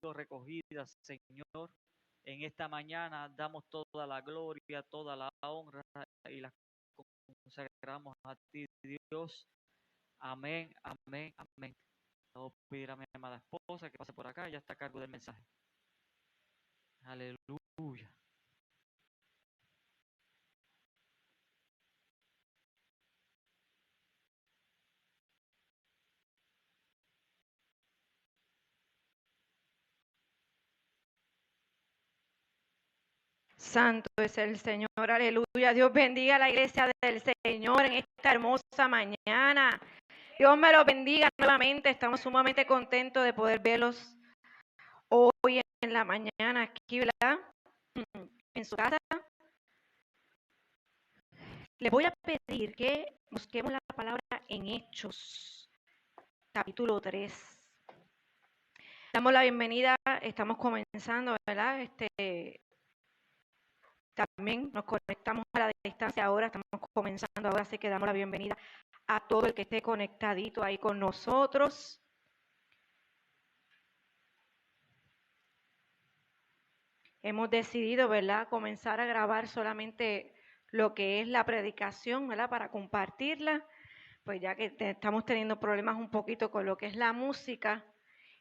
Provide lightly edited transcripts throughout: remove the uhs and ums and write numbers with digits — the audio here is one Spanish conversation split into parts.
recogidas, Señor. En esta mañana damos toda la gloria, toda la honra y la consagramos a ti, Dios. Amén, amén, amén. Voy a pedir a mi amada esposa que pase por acá, ya está a cargo del mensaje. Aleluya. Santo es el Señor, aleluya. Dios bendiga a la iglesia del Señor en esta hermosa mañana. Dios me los bendiga nuevamente. Estamos sumamente contentos de poder verlos hoy en la mañana aquí, ¿verdad? En su casa. Les voy a pedir que busquemos la palabra en Hechos, capítulo 3. Damos la bienvenida, estamos comenzando, ¿verdad? También nos conectamos a la distancia ahora, estamos comenzando ahora, así que damos la bienvenida a todo el que esté conectadito ahí con nosotros. Hemos decidido, ¿verdad?, comenzar a grabar solamente lo que es la predicación, ¿verdad?, para compartirla, pues ya que estamos teniendo problemas un poquito con lo que es la música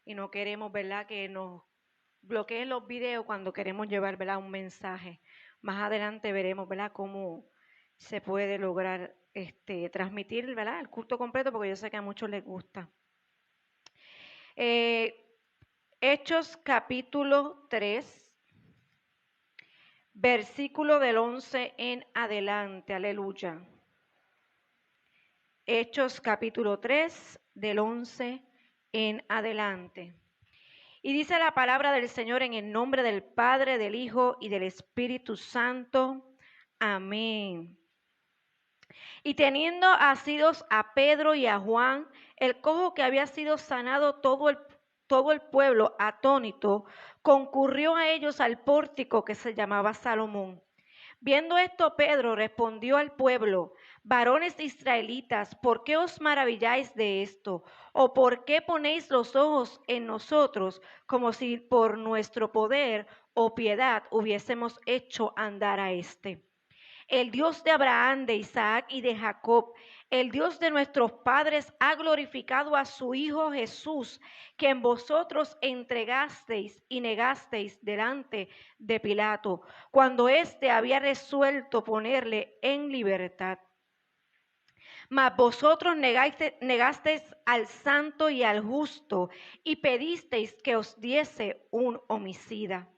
y no queremos, ¿verdad?, que nos bloqueen los videos cuando queremos llevar, ¿verdad?, un mensaje. Más adelante veremos, ¿verdad?, cómo se puede lograr transmitir, ¿verdad?, el culto completo, porque yo sé que a muchos les gusta. Hechos capítulo 3, versículo del 11 en adelante, aleluya. Hechos capítulo 3, del 11 en adelante. Y dice la palabra del Señor en el nombre del Padre, del Hijo y del Espíritu Santo. Amén. Y teniendo asidos a Pedro y a Juan, el cojo que había sido sanado, todo el pueblo atónito concurrió a ellos al pórtico que se llamaba Salomón. Viendo esto, Pedro respondió al pueblo: varones israelitas, ¿por qué os maravilláis de esto? ¿O por qué ponéis los ojos en nosotros, como si por nuestro poder o piedad hubiésemos hecho andar a éste? El Dios de Abraham, de Isaac y de Jacob, el Dios de nuestros padres, ha glorificado a su Hijo Jesús, quien vosotros entregasteis y negasteis delante de Pilato, cuando éste había resuelto ponerle en libertad. Mas vosotros negasteis al santo y al justo, y pedisteis que os diese un homicida.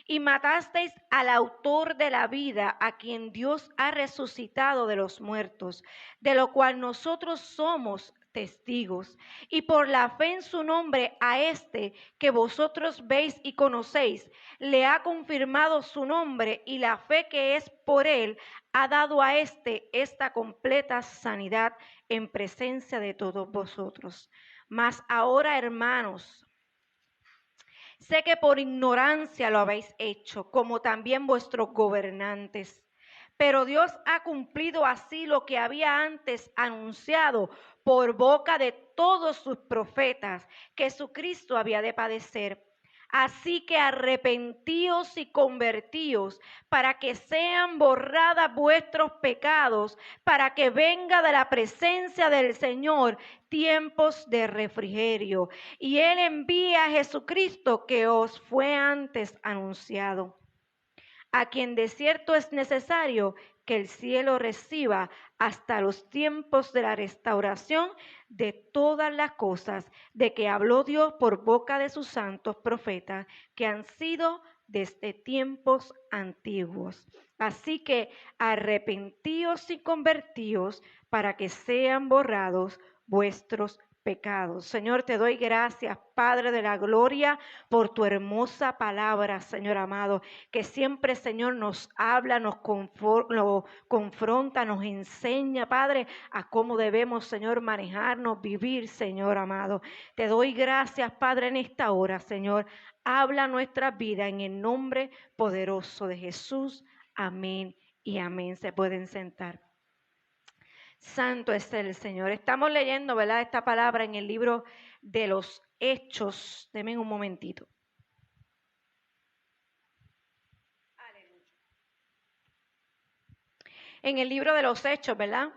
Y matasteis al autor de la vida, a quien Dios ha resucitado de los muertos, de lo cual nosotros somos testigos. Y por la fe en su nombre, a este que vosotros veis y conocéis, le ha confirmado su nombre, y la fe que es por él ha dado a esta completa sanidad en presencia de todos vosotros. Mas ahora, hermanos, sé que por ignorancia lo habéis hecho, como también vuestros gobernantes. Pero Dios ha cumplido así lo que había antes anunciado por boca de todos sus profetas, que Jesucristo había de padecer. Así que arrepentíos y convertíos para que sean borradas vuestros pecados, para que venga de la presencia del Señor tiempos de refrigerio. Y Él envía a Jesucristo, que os fue antes anunciado, a quien de cierto es necesario que el cielo reciba hasta los tiempos de la restauración de todas las cosas, de que habló Dios por boca de sus santos profetas, que han sido desde tiempos antiguos. Así que arrepentíos y convertíos para que sean borrados vuestros pecados. Señor, te doy gracias, Padre de la gloria, por tu hermosa palabra, Señor amado, que siempre, Señor, nos habla, nos confronta, nos enseña, Padre, a cómo debemos, Señor, manejarnos, vivir, Señor amado. Te doy gracias, Padre, en esta hora, Señor. Habla nuestra vida en el nombre poderoso de Jesús. Amén y amén. Se pueden sentar. Santo es el Señor. Estamos leyendo, ¿verdad?, esta palabra en el libro de los Hechos. Denme un momentito. en el libro de los Hechos, ¿verdad?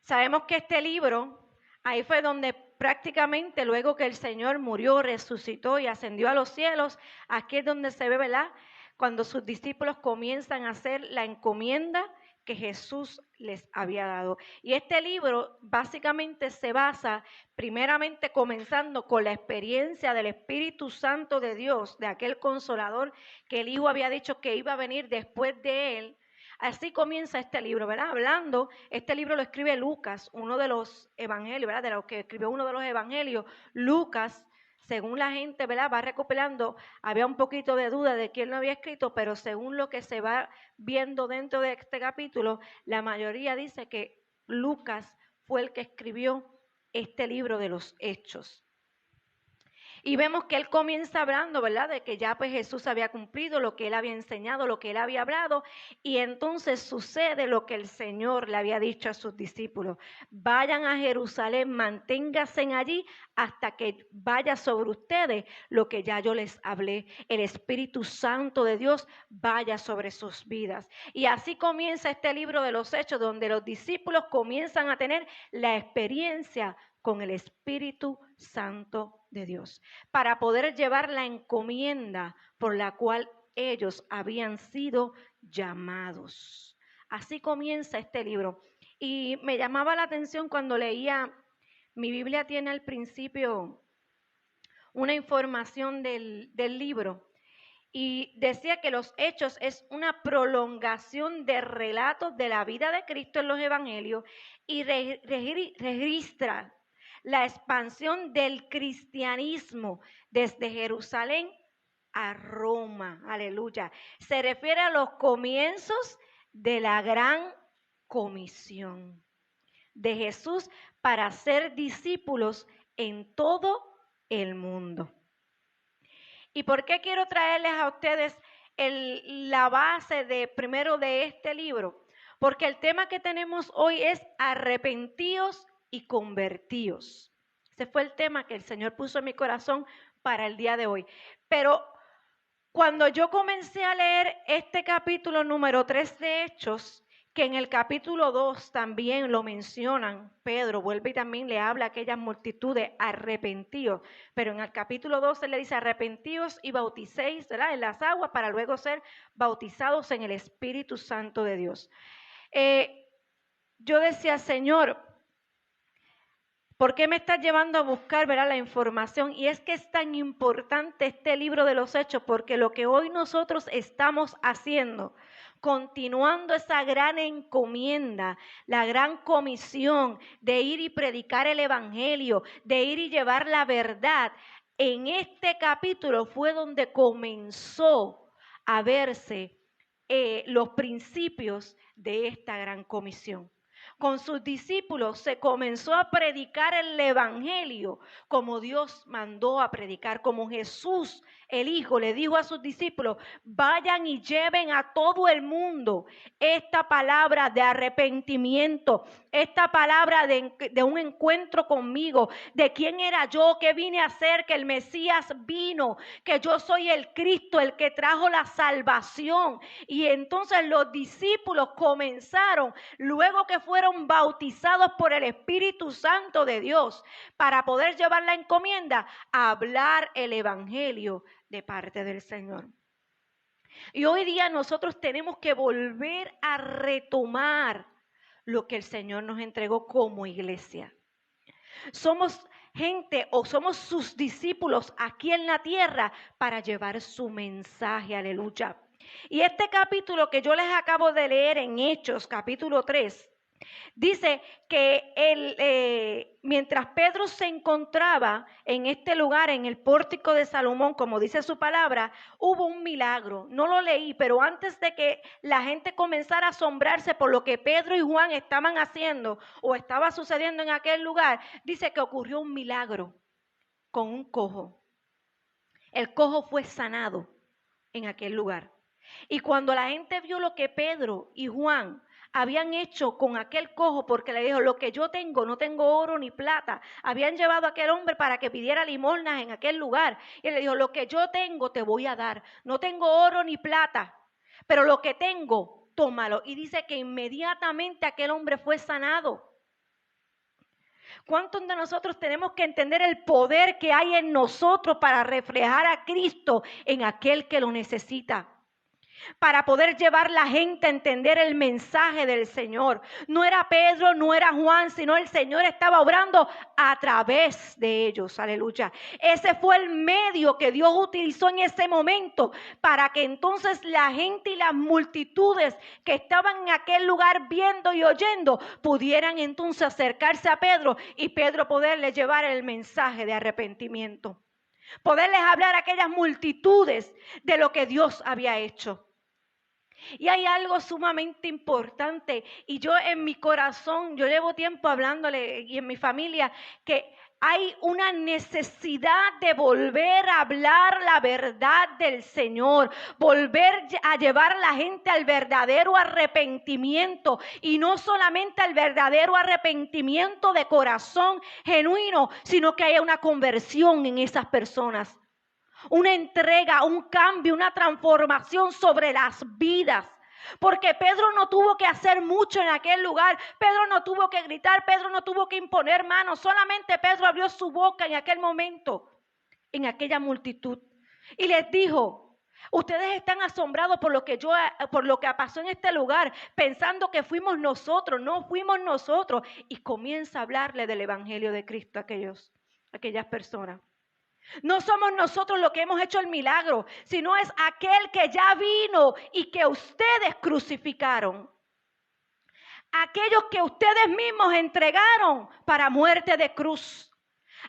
Sabemos que este libro, ahí fue donde prácticamente luego que el Señor murió, resucitó y ascendió a los cielos, aquí es donde se ve, ¿verdad? Cuando sus discípulos comienzan a hacer la encomienda que Jesús les había dado. Y este libro básicamente se basa primeramente comenzando con la experiencia del Espíritu Santo de Dios, de aquel consolador que el Hijo había dicho que iba a venir después de él. Así comienza este libro, ¿verdad? Hablando, este libro lo escribe Lucas, uno de los evangelios, ¿verdad? De los que escribió uno de los evangelios. Lucas, según la gente, ¿verdad? Va recopilando, había un poquito de duda de quién lo había escrito, pero según lo que se va viendo dentro de este capítulo, la mayoría dice que Lucas fue el que escribió este libro de los Hechos. Y vemos que él comienza hablando, ¿verdad? De que ya pues Jesús había cumplido lo que él había enseñado, lo que él había hablado. Y entonces sucede lo que el Señor le había dicho a sus discípulos. Vayan a Jerusalén, manténganse allí hasta que vaya sobre ustedes lo que ya yo les hablé. El Espíritu Santo de Dios vaya sobre sus vidas. Y así comienza este libro de los Hechos, donde los discípulos comienzan a tener la experiencia con el Espíritu Santo de Dios, para poder llevar la encomienda por la cual ellos habían sido llamados. Así comienza este libro. Y me llamaba la atención cuando leía, mi Biblia tiene al principio una información del libro. Y decía que los Hechos es una prolongación de relatos de la vida de Cristo en los evangelios y registra la expansión del cristianismo desde Jerusalén a Roma. Aleluya. Se refiere a los comienzos de la gran comisión de Jesús para ser discípulos en todo el mundo. ¿Y por qué quiero traerles a ustedes la base primero de este libro? Porque el tema que tenemos hoy es arrepentidos y convertidos. Ese fue el tema que el Señor puso en mi corazón para el día de hoy. Pero cuando yo comencé a leer este capítulo número 3 de Hechos, que en el capítulo 2 también lo mencionan, Pedro vuelve y también le habla a aquellas multitudes arrepentidos, pero en el capítulo 2 él le dice arrepentidos y bauticéis, ¿verdad?, en las aguas para luego ser bautizados en el Espíritu Santo de Dios. Yo decía, Señor, ¿por qué me estás llevando a buscar, ¿verdad?, la información? Y es que es tan importante este libro de los Hechos, porque lo que hoy nosotros estamos haciendo, continuando esa gran encomienda, la gran comisión de ir y predicar el evangelio, de ir y llevar la verdad, en este capítulo fue donde comenzó a verse los principios de esta gran comisión. Con sus discípulos se comenzó a predicar el evangelio como Dios mandó a predicar, como Jesús, el Hijo, le dijo a sus discípulos, vayan y lleven a todo el mundo esta palabra de arrepentimiento, esta palabra de un encuentro conmigo, de quién era yo, qué vine a hacer, que el Mesías vino, que yo soy el Cristo, el que trajo la salvación. Y entonces los discípulos comenzaron, luego que fueron bautizados por el Espíritu Santo de Dios, para poder llevar la encomienda, a hablar el evangelio de parte del Señor. Y hoy día nosotros tenemos que volver a retomar lo que el Señor nos entregó como iglesia. Somos gente o somos sus discípulos aquí en la tierra para llevar su mensaje, aleluya. Y este capítulo que yo les acabo de leer en Hechos, capítulo 3, dice que mientras Pedro se encontraba en este lugar, en el pórtico de Salomón, como dice su palabra, hubo un milagro. No lo leí, pero antes de que la gente comenzara a asombrarse por lo que Pedro y Juan estaban haciendo o estaba sucediendo en aquel lugar, dice que ocurrió un milagro con un cojo. El cojo fue sanado en aquel lugar. Y cuando la gente vio lo que Pedro y Juan habían hecho con aquel cojo, porque le dijo, lo que yo tengo, no tengo oro ni plata. Habían llevado a aquel hombre para que pidiera limosnas en aquel lugar. Y él le dijo, lo que yo tengo te voy a dar. No tengo oro ni plata, pero lo que tengo tómalo. Y dice que inmediatamente aquel hombre fue sanado. ¿Cuántos de nosotros tenemos que entender el poder que hay en nosotros para reflejar a Cristo en aquel que lo necesita? Para poder llevar la gente a entender el mensaje del Señor. No era Pedro, no era Juan, sino el Señor estaba obrando a través de ellos. Aleluya. Ese fue el medio que Dios utilizó en ese momento para que entonces la gente y las multitudes que estaban en aquel lugar viendo y oyendo pudieran entonces acercarse a Pedro y Pedro poderles llevar el mensaje de arrepentimiento. Poderles hablar a aquellas multitudes de lo que Dios había hecho. Y hay algo sumamente importante, y yo en mi corazón, yo llevo tiempo hablándole y en mi familia, que hay una necesidad de volver a hablar la verdad del Señor, volver a llevar a la gente al verdadero arrepentimiento, y no solamente al verdadero arrepentimiento de corazón genuino, sino que haya una conversión en esas personas. Una entrega, un cambio, una transformación sobre las vidas. Porque Pedro no tuvo que hacer mucho en aquel lugar. Pedro no tuvo que gritar, Pedro no tuvo que imponer manos. Solamente Pedro abrió su boca en aquel momento, en aquella multitud. Y les dijo: ustedes están asombrados por lo que pasó en este lugar, pensando que fuimos nosotros. No fuimos nosotros. Y comienza a hablarle del evangelio de Cristo a aquellas personas. No somos nosotros los que hemos hecho el milagro, sino es aquel que ya vino y que ustedes crucificaron. Aquellos que ustedes mismos entregaron para muerte de cruz.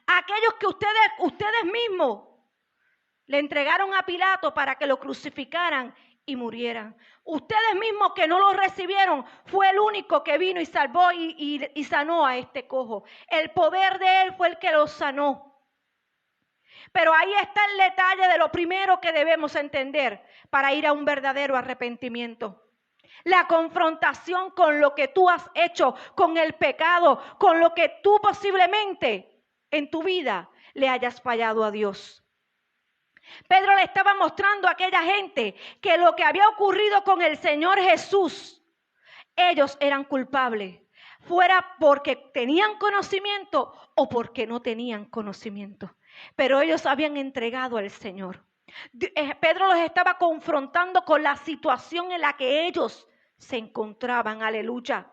Aquellos que ustedes mismos le entregaron a Pilato para que lo crucificaran y murieran. Ustedes mismos que no lo recibieron, fue el único que vino y salvó y sanó a este cojo. El poder de él fue el que lo sanó. Pero ahí está el detalle de lo primero que debemos entender para ir a un verdadero arrepentimiento. La confrontación con lo que tú has hecho, con el pecado, con lo que tú posiblemente en tu vida le hayas fallado a Dios. Pedro le estaba mostrando a aquella gente que lo que había ocurrido con el Señor Jesús, ellos eran culpables, fuera porque tenían conocimiento o porque no tenían conocimiento. Pero ellos habían entregado al Señor. Pedro los estaba confrontando con la situación en la que ellos se encontraban. Aleluya.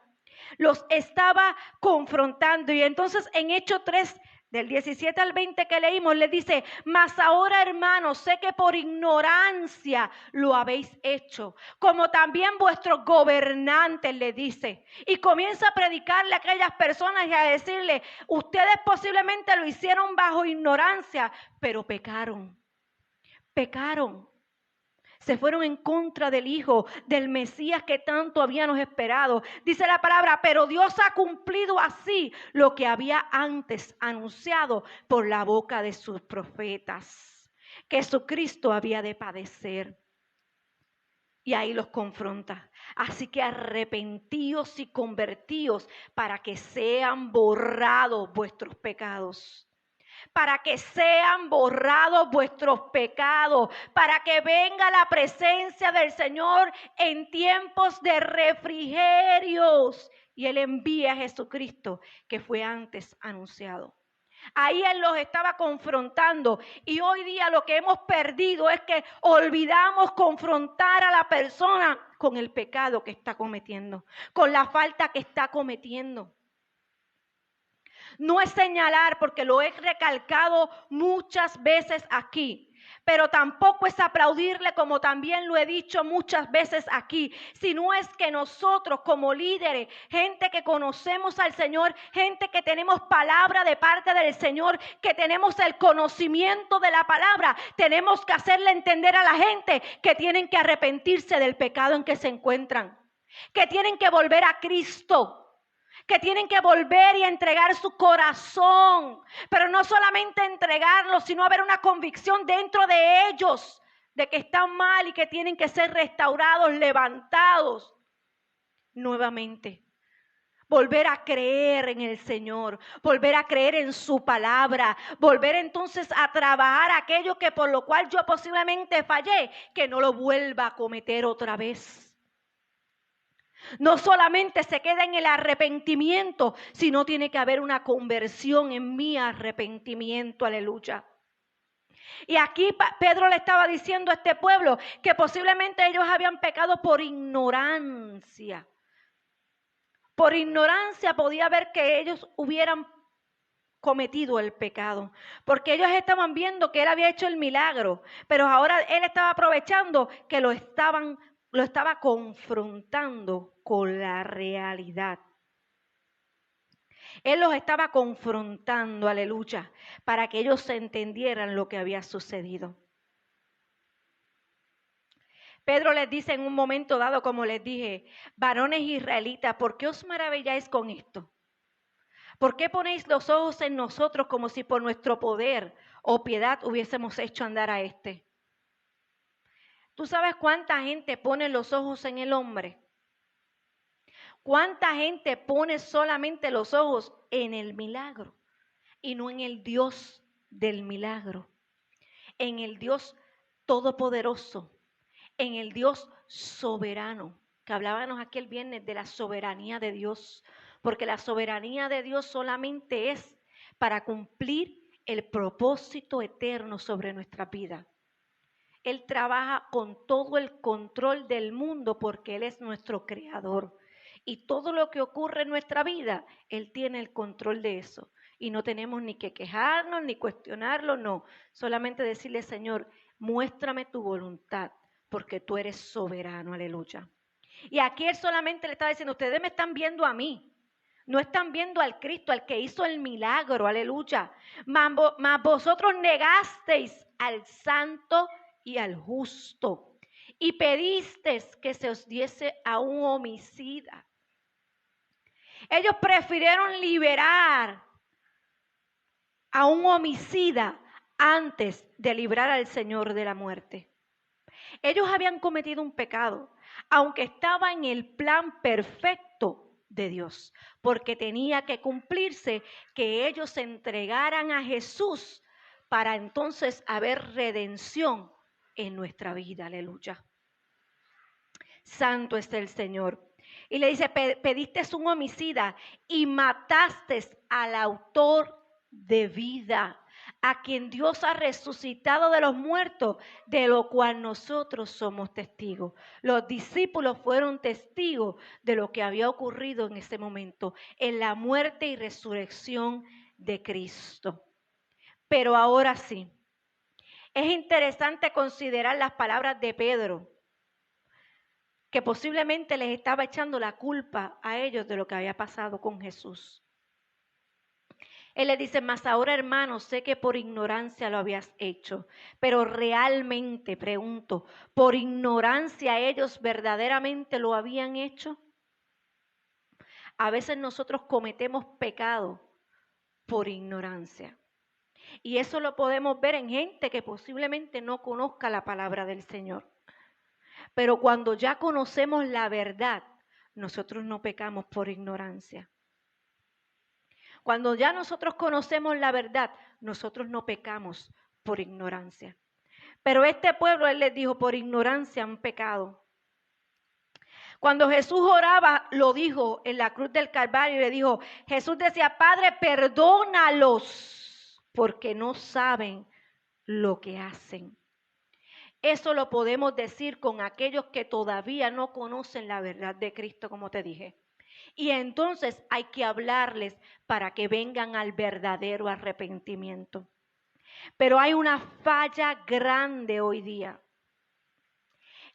Los estaba confrontando. Y entonces en Hechos 3, del 17 al 20 que leímos, les dice: mas ahora, hermanos, sé que por ignorancia lo habéis hecho, como también vuestros gobernantes, le dice. Y comienza a predicarle a aquellas personas y a decirle: ustedes posiblemente lo hicieron bajo ignorancia, pero pecaron. Se fueron en contra del Hijo, del Mesías que tanto habíamos esperado. Dice la palabra: pero Dios ha cumplido así lo que había antes anunciado por la boca de sus profetas, que Jesucristo había de padecer. Y ahí los confronta. Así que arrepentíos y convertíos para que sean borrados vuestros pecados. Para que sean borrados vuestros pecados, para que venga la presencia del Señor en tiempos de refrigerios. Y Él envía a Jesucristo, que fue antes anunciado. Ahí Él los estaba confrontando, y hoy día lo que hemos perdido es que olvidamos confrontar a la persona con el pecado que está cometiendo, con la falta que está cometiendo. No es señalar, porque lo he recalcado muchas veces aquí, pero tampoco es aplaudirle, como también lo he dicho muchas veces aquí, sino es que nosotros como líderes, gente que conocemos al Señor, gente que tenemos palabra de parte del Señor, que tenemos el conocimiento de la palabra, tenemos que hacerle entender a la gente que tienen que arrepentirse del pecado en que se encuentran, que tienen que volver a Cristo, que tienen que volver y entregar su corazón, pero no solamente entregarlo, sino haber una convicción dentro de ellos de que están mal y que tienen que ser restaurados, levantados nuevamente. Volver a creer en el Señor, volver a creer en su palabra, volver entonces a trabajar aquello que por lo cual yo posiblemente fallé, que no lo vuelva a cometer otra vez. No solamente se queda en el arrepentimiento, sino tiene que haber una conversión en mi arrepentimiento, aleluya. Y aquí Pedro le estaba diciendo a este pueblo que posiblemente ellos habían pecado por ignorancia. Por ignorancia podía ver que ellos hubieran cometido el pecado, porque ellos estaban viendo que él había hecho el milagro, pero ahora él estaba aprovechando que lo estaba confrontando con la realidad. Él los estaba confrontando, aleluya, para que ellos entendieran lo que había sucedido. Pedro les dice en un momento dado, como les dije, varones israelitas, ¿por qué os maravilláis con esto? ¿Por qué ponéis los ojos en nosotros como si por nuestro poder o piedad hubiésemos hecho andar a este? ¿Tú sabes cuánta gente pone los ojos en el hombre? ¿Cuánta gente pone solamente los ojos en el milagro y no en el Dios del milagro? En el Dios todopoderoso, en el Dios soberano, que hablábamos aquí el viernes de la soberanía de Dios, porque la soberanía de Dios solamente es para cumplir el propósito eterno sobre nuestra vida. Él trabaja con todo el control del mundo porque Él es nuestro creador. Y todo lo que ocurre en nuestra vida, Él tiene el control de eso. Y no tenemos ni que quejarnos ni cuestionarlo, no. Solamente decirle, Señor, muéstrame tu voluntad porque tú eres soberano, aleluya. Y aquí Él solamente le está diciendo, ustedes me están viendo a mí. No están viendo al Cristo, al que hizo el milagro, aleluya. Mas vosotros negasteis al santo y al justo, y pedisteis que se os diese a un homicida. Ellos prefirieron liberar a un homicida antes de librar al Señor de la muerte. Ellos habían cometido un pecado, aunque estaba en el plan perfecto de Dios, porque tenía que cumplirse que ellos se entregaran a Jesús para entonces haber redención en nuestra vida, aleluya. Santo es el Señor. Y le dice, pediste un homicida y mataste al autor de vida, a quien Dios ha resucitado de los muertos, de lo cual nosotros somos testigos. Los discípulos fueron testigos de lo que había ocurrido en ese momento, en la muerte y resurrección de Cristo. Pero ahora sí, es interesante considerar las palabras de Pedro, que posiblemente les estaba echando la culpa a ellos de lo que había pasado con Jesús. Él le dice, mas ahora hermanos, sé que por ignorancia lo habías hecho, pero realmente, pregunto, ¿por ignorancia ellos verdaderamente lo habían hecho? A veces nosotros cometemos pecado por ignorancia. Y eso lo podemos ver en gente que posiblemente no conozca la palabra del Señor. Pero cuando ya conocemos la verdad, nosotros no pecamos por ignorancia. Cuando ya nosotros conocemos la verdad, nosotros no pecamos por ignorancia. Pero este pueblo, Él les dijo, por ignorancia han pecado. Cuando Jesús oraba, lo dijo en la cruz del Calvario, y le dijo, Jesús decía, Padre, perdónalos, porque no saben lo que hacen. Eso lo podemos decir con aquellos que todavía no conocen la verdad de Cristo, como te dije. Y entonces hay que hablarles para que vengan al verdadero arrepentimiento. Pero hay una falla grande hoy día,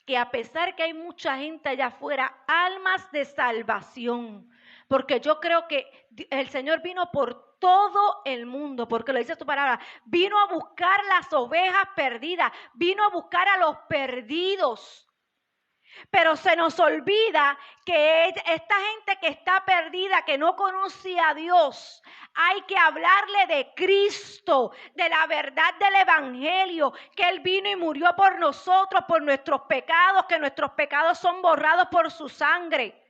que a pesar que hay mucha gente allá afuera, almas de salvación, porque yo creo que el Señor vino por todo el mundo, porque lo dice tu palabra, vino a buscar las ovejas perdidas, vino a buscar a los perdidos. Pero se nos olvida que esta gente que está perdida, que no conoce a Dios, hay que hablarle de Cristo, de la verdad del Evangelio, que Él vino y murió por nosotros, por nuestros pecados, que nuestros pecados son borrados por su sangre.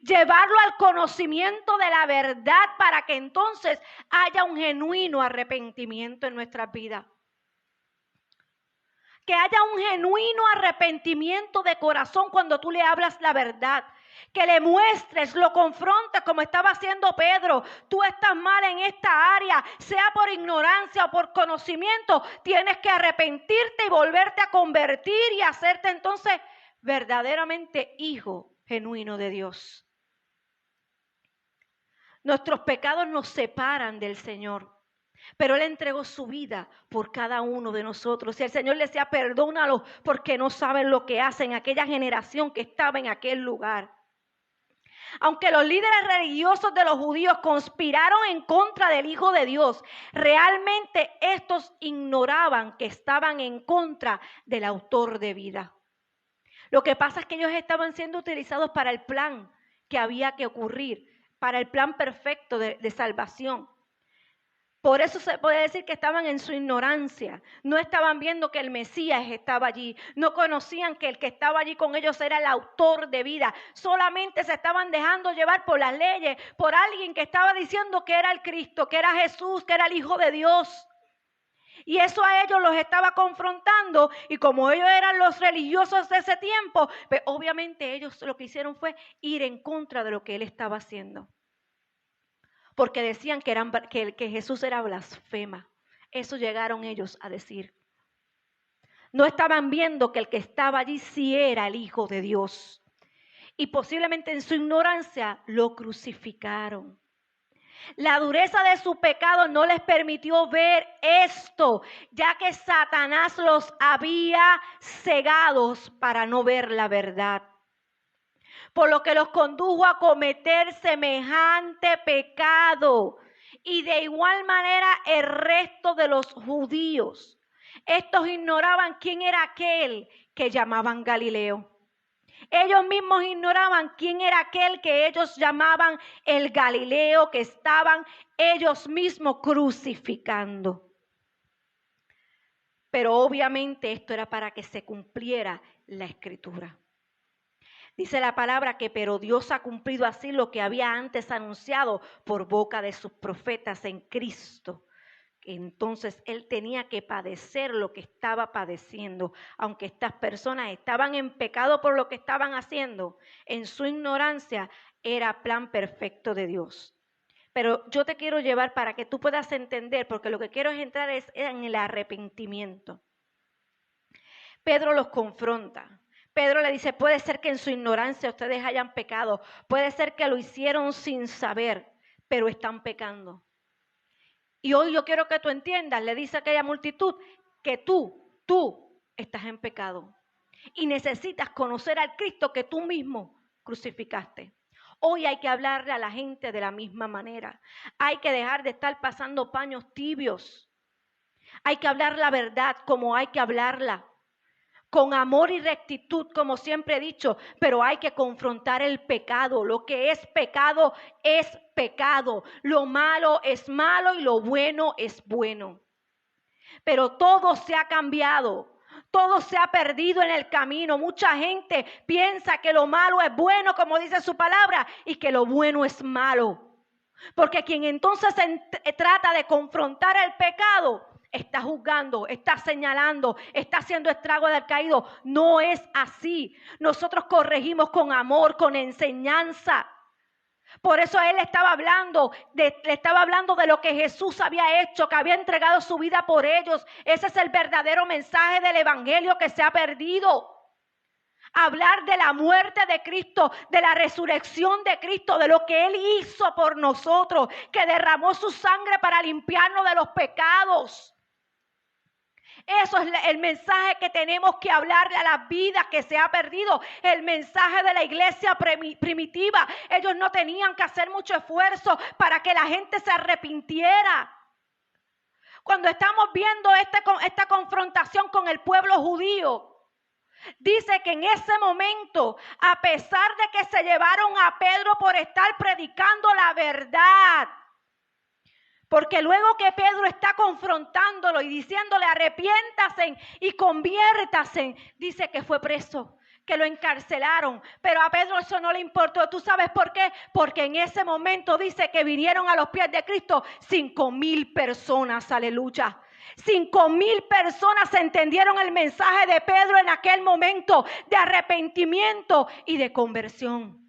Llevarlo al conocimiento de la verdad para que entonces haya un genuino arrepentimiento en nuestras vidas. Que haya un genuino arrepentimiento de corazón cuando tú le hablas la verdad. Que le muestres, lo confrontes como estaba haciendo Pedro. Tú estás mal en esta área, sea por ignorancia o por conocimiento. Tienes que arrepentirte y volverte a convertir y hacerte entonces verdaderamente hijo genuino de Dios. Nuestros pecados nos separan del Señor, pero Él entregó su vida por cada uno de nosotros. Y el Señor le decía, perdónalos porque no saben lo que hacen, aquella generación que estaba en aquel lugar. Aunque los líderes religiosos de los judíos conspiraron en contra del Hijo de Dios, realmente estos ignoraban que estaban en contra del autor de vida. Lo que pasa es que ellos estaban siendo utilizados para el plan que había que ocurrir, para el plan perfecto de salvación. Por eso se puede decir que estaban en su ignorancia. No estaban viendo que el Mesías estaba allí. No conocían que el que estaba allí con ellos era el autor de vida. Solamente se estaban dejando llevar por las leyes, por alguien que estaba diciendo que era el Cristo, que era Jesús, que era el Hijo de Dios. Y eso a ellos los estaba confrontando. Y como ellos eran los religiosos de ese tiempo, pues obviamente ellos lo que hicieron fue ir en contra de lo que él estaba haciendo. Porque decían que Jesús era blasfema. Eso llegaron ellos a decir. No estaban viendo que el que estaba allí sí era el Hijo de Dios. Y posiblemente en su ignorancia lo crucificaron. La dureza de su pecado no les permitió ver esto, ya que Satanás los había cegados para no ver la verdad. Por lo que los condujo a cometer semejante pecado. Y de igual manera el resto de los judíos. Estos ignoraban quién era aquel que llamaban Galileo. Ellos mismos ignoraban quién era aquel que ellos llamaban el Galileo, que estaban ellos mismos crucificando. Pero obviamente esto era para que se cumpliera la Escritura. Dice la palabra que pero Dios ha cumplido así lo que había antes anunciado por boca de sus profetas en Cristo. Entonces Él tenía que padecer lo que estaba padeciendo. Aunque estas personas estaban en pecado por lo que estaban haciendo, en su ignorancia era plan perfecto de Dios. Pero yo te quiero llevar para que tú puedas entender, porque lo que quiero es entrar en el arrepentimiento. Pedro los confronta. Pedro le dice, puede ser que en su ignorancia ustedes hayan pecado, puede ser que lo hicieron sin saber, pero están pecando. Y hoy yo quiero que tú entiendas, le dice a aquella multitud, que tú estás en pecado. Y necesitas conocer al Cristo que tú mismo crucificaste. Hoy hay que hablarle a la gente de la misma manera. Hay que dejar de estar pasando paños tibios. Hay que hablar la verdad como hay que hablarla. Con amor y rectitud, como siempre he dicho, pero hay que confrontar el pecado. Lo que es pecado es pecado. Lo malo es malo y lo bueno es bueno. Pero todo se ha cambiado. Todo se ha perdido en el camino. Mucha gente piensa que lo malo es bueno, como dice su palabra, y que lo bueno es malo. Porque quien entonces trata de confrontar el pecado, está juzgando, está señalando, está haciendo estrago del caído. No es así. Nosotros corregimos con amor, con enseñanza. Por eso él le estaba hablando de lo que Jesús había hecho, que había entregado su vida por ellos. Ese es el verdadero mensaje del evangelio que se ha perdido. Hablar de la muerte de Cristo, de la resurrección de Cristo, de lo que Él hizo por nosotros, que derramó su sangre para limpiarnos de los pecados. Eso es el mensaje que tenemos que hablarle a las vidas que se ha perdido. El mensaje de la iglesia primitiva. Ellos no tenían que hacer mucho esfuerzo para que la gente se arrepintiera. Cuando estamos viendo esta confrontación con el pueblo judío, dice que en ese momento, a pesar de que se llevaron a Pedro por estar predicando la verdad, porque luego que Pedro está confrontándolo y diciéndole arrepiéntase y conviértase, dice que fue preso, que lo encarcelaron. Pero a Pedro eso no le importó. ¿Tú sabes por qué? Porque en ese momento dice que vinieron a los pies de Cristo 5,000 personas, aleluya. 5,000 personas entendieron el mensaje de Pedro en aquel momento de arrepentimiento y de conversión.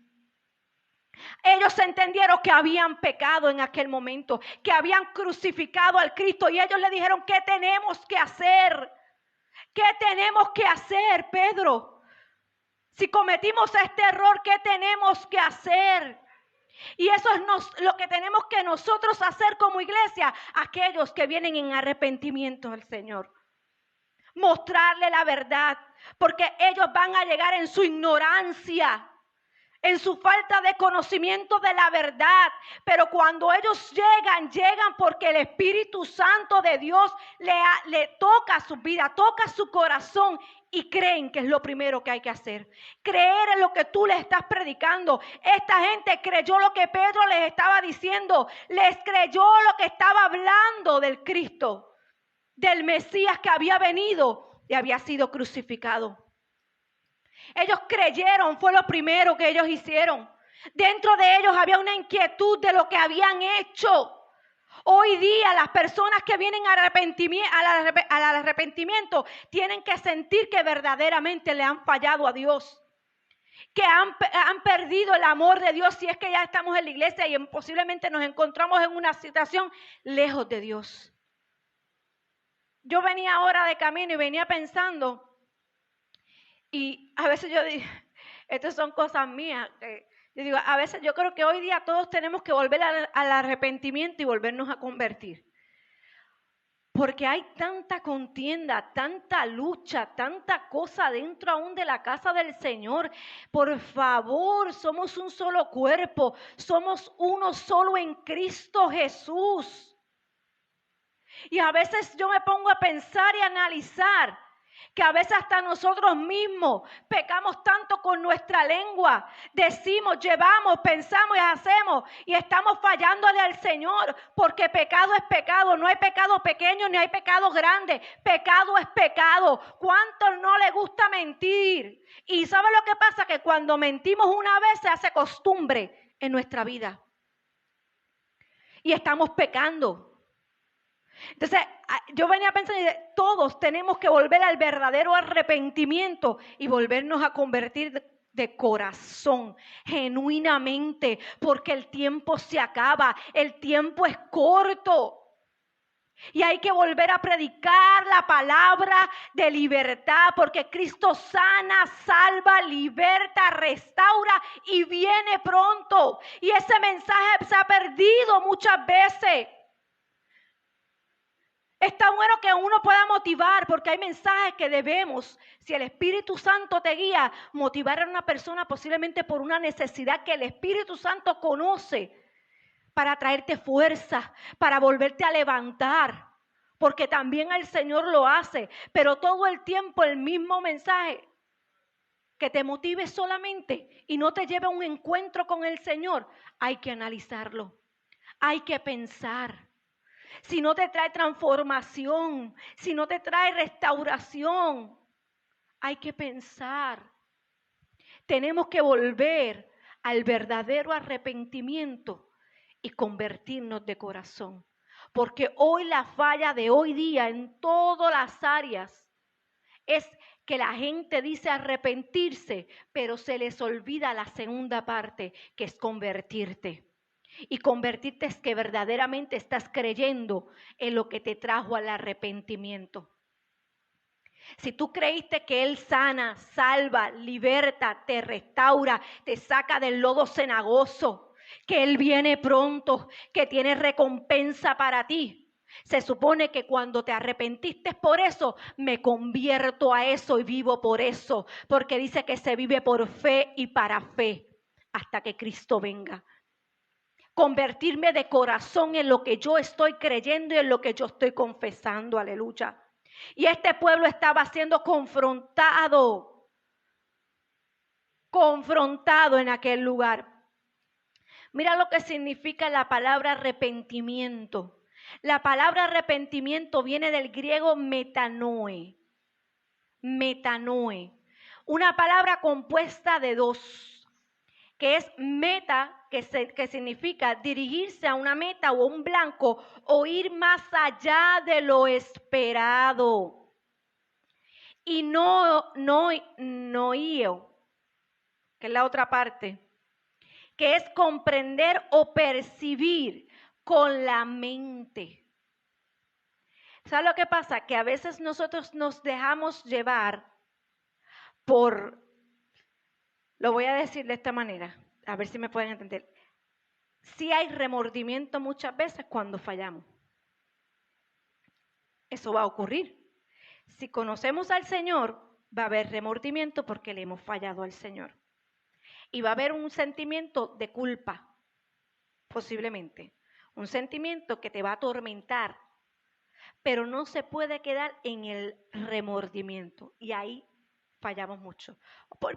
Ellos entendieron que habían pecado en aquel momento, que habían crucificado al Cristo, y ellos le dijeron: ¿qué tenemos que hacer? ¿Qué tenemos que hacer, Pedro? Si cometimos este error, ¿qué tenemos que hacer? Y eso es lo que tenemos que nosotros hacer como iglesia, aquellos que vienen en arrepentimiento al Señor. Mostrarle la verdad, porque ellos van a llegar en su ignorancia, en su falta de conocimiento de la verdad. Pero cuando ellos llegan porque el Espíritu Santo de Dios le toca su vida, toca su corazón, y creen que es lo primero que hay que hacer. Creer en lo que tú les estás predicando. Esta gente creyó lo que Pedro les estaba diciendo. Les creyó lo que estaba hablando del Cristo, del Mesías que había venido y había sido crucificado. Ellos creyeron, fue lo primero que ellos hicieron. Dentro de ellos había una inquietud de lo que habían hecho. Hoy día las personas que vienen al arrepentimiento tienen que sentir que verdaderamente le han fallado a Dios, que han perdido el amor de Dios, si es que ya estamos en la iglesia y posiblemente nos encontramos en una situación lejos de Dios. Yo venía ahora de camino y venía pensando, y a veces yo digo, estas son cosas mías. Yo digo, a veces yo creo que hoy día todos tenemos que volver al arrepentimiento y volvernos a convertir. Porque hay tanta contienda, tanta lucha, tanta cosa dentro aún de la casa del Señor. Por favor, somos un solo cuerpo, somos uno solo en Cristo Jesús. Y a veces yo me pongo a pensar y a analizar que a veces hasta nosotros mismos pecamos tanto con nuestra lengua. Decimos, llevamos, pensamos y hacemos y estamos fallándole al Señor, porque pecado es pecado. No hay pecado pequeño ni hay pecado grande. Pecado es pecado. ¿Cuánto no le gusta mentir? Y ¿sabe lo que pasa? Que cuando mentimos una vez se hace costumbre en nuestra vida y estamos pecando. Entonces, yo venía pensando, todos tenemos que volver al verdadero arrepentimiento y volvernos a convertir de corazón, genuinamente, porque el tiempo se acaba, el tiempo es corto. Y hay que volver a predicar la palabra de libertad, porque Cristo sana, salva, liberta, restaura y viene pronto. Y ese mensaje se ha perdido muchas veces. Está bueno que uno pueda motivar, porque hay mensajes que debemos, si el Espíritu Santo te guía, motivar a una persona posiblemente por una necesidad que el Espíritu Santo conoce, para traerte fuerza, para volverte a levantar, porque también el Señor lo hace. Pero todo el tiempo el mismo mensaje que te motive solamente y no te lleve a un encuentro con el Señor, hay que analizarlo, hay que pensar. Si no te trae transformación, si no te trae restauración, hay que pensar. Tenemos que volver al verdadero arrepentimiento y convertirnos de corazón. Porque hoy la falla de hoy día en todas las áreas es que la gente dice arrepentirse, pero se les olvida la segunda parte, que es convertirte. Y convertirte es que verdaderamente estás creyendo en lo que te trajo al arrepentimiento. Si tú creíste que Él sana, salva, liberta, te restaura, te saca del lodo cenagoso, que Él viene pronto, que tiene recompensa para ti, se supone que cuando te arrepentiste por eso, me convierto a eso y vivo por eso, porque dice que se vive por fe y para fe hasta que Cristo venga. Convertirme de corazón en lo que yo estoy creyendo y en lo que yo estoy confesando, aleluya. Y este pueblo estaba siendo confrontado en aquel lugar. Mira lo que significa la palabra arrepentimiento. La palabra arrepentimiento viene del griego metanoe. Metanoe. Una palabra compuesta de dos, que es meta, que significa dirigirse a una meta o un blanco o ir más allá de lo esperado. Y noio, que es la otra parte, que es comprender o percibir con la mente. ¿Sabes lo que pasa? Que a veces nosotros nos dejamos llevar por, lo voy a decir de esta manera, a ver si me pueden entender. Sí hay remordimiento muchas veces cuando fallamos. Eso va a ocurrir. Si conocemos al Señor, va a haber remordimiento porque le hemos fallado al Señor. Y va a haber un sentimiento de culpa, posiblemente. Un sentimiento que te va a atormentar. Pero no se puede quedar en el remordimiento. Y ahí fallamos mucho.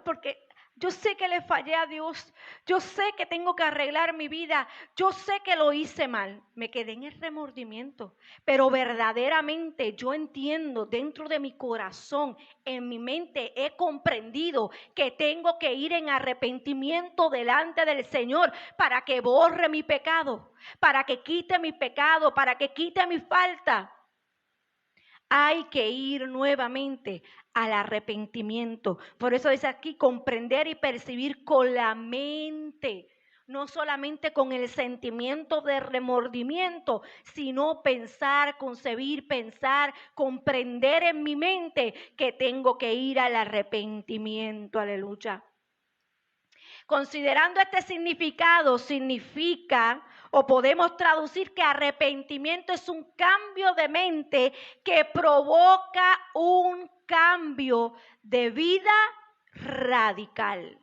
Porque yo sé que le fallé a Dios. Yo sé que tengo que arreglar mi vida. Yo sé que lo hice mal. Me quedé en el remordimiento. Pero verdaderamente yo entiendo dentro de mi corazón, en mi mente, he comprendido que tengo que ir en arrepentimiento delante del Señor para que borre mi pecado, para que quite mi pecado, para que quite mi falta. Hay que ir nuevamente al arrepentimiento. Por eso dice aquí, comprender y percibir con la mente. No solamente con el sentimiento de remordimiento, sino pensar, concebir, pensar, comprender en mi mente que tengo que ir al arrepentimiento. Aleluya. Considerando este significado, significa o podemos traducir que arrepentimiento es un cambio de mente que provoca un cambio de vida radical.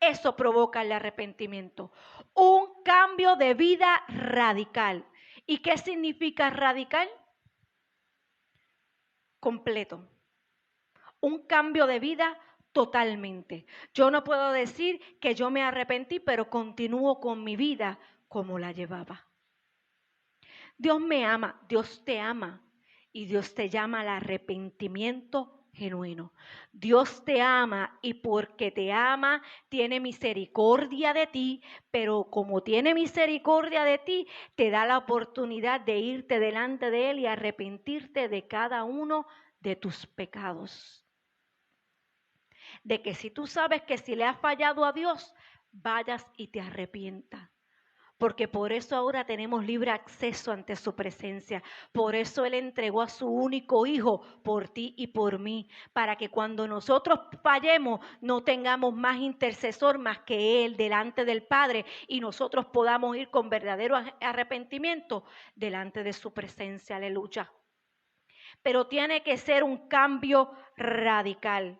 Eso provoca el arrepentimiento, un cambio de vida radical. ¿Y qué significa radical? Completo. Un cambio de vida totalmente. Yo no puedo decir que yo me arrepentí, pero continúo con mi vida como la llevaba. Dios me ama, Dios te ama y Dios te llama al arrepentimiento genuino. Dios te ama y porque te ama tiene misericordia de ti, pero como tiene misericordia de ti, te da la oportunidad de irte delante de Él y arrepentirte de cada uno de tus pecados. De que si tú sabes que si le has fallado a Dios, vayas y te arrepientas. Porque por eso ahora tenemos libre acceso ante su presencia. Por eso Él entregó a su único Hijo por ti y por mí. Para que cuando nosotros fallemos no tengamos más intercesor más que Él delante del Padre. Y nosotros podamos ir con verdadero arrepentimiento delante de su presencia. Aleluya. Pero tiene que ser un cambio radical.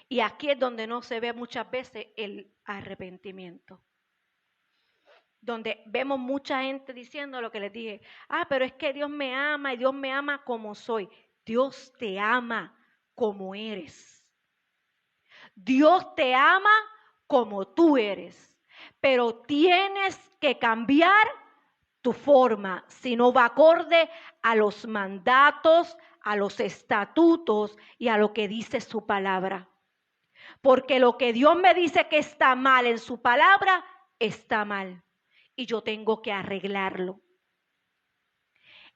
Y aquí es donde no se ve muchas veces el arrepentimiento. Donde vemos mucha gente diciendo lo que les dije. Pero es que Dios me ama y Dios me ama como soy. Dios te ama como eres. Dios te ama como tú eres. Pero tienes que cambiar tu forma, si no va acorde a los mandatos, a los estatutos y a lo que dice su palabra. Porque lo que Dios me dice que está mal en su palabra, está mal. Y yo tengo que arreglarlo.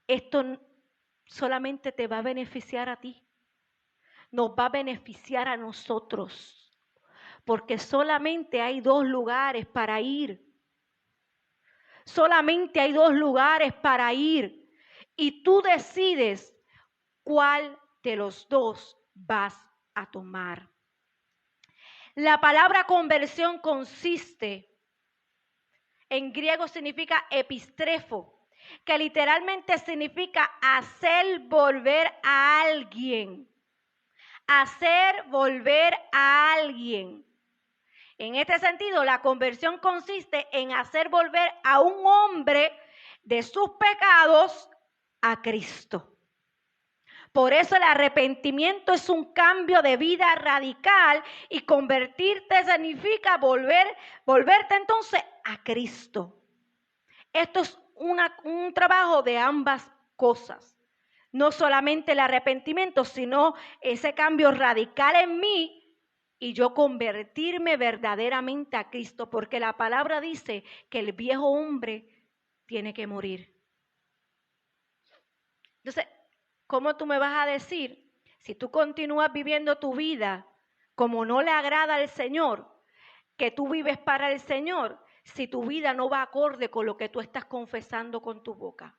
Esto solamente te va a beneficiar a ti. Nos va a beneficiar a nosotros. Porque solamente hay 2 lugares para ir. Solamente hay 2 lugares para ir. Y tú decides cuál de los 2 vas a tomar. La palabra conversión consiste, en griego significa epistrefo, que literalmente significa hacer volver a alguien. Hacer volver a alguien. En este sentido, la conversión consiste en hacer volver a un hombre de sus pecados a Cristo. Por eso el arrepentimiento es un cambio de vida radical y convertirte significa volverte entonces a Cristo. Esto es un trabajo de ambas cosas. No solamente el arrepentimiento, sino ese cambio radical en mí y yo convertirme verdaderamente a Cristo. Porque la palabra dice que el viejo hombre tiene que morir. Entonces, ¿cómo tú me vas a decir, si tú continúas viviendo tu vida como no le agrada al Señor, que tú vives para el Señor si tu vida no va acorde con lo que tú estás confesando con tu boca.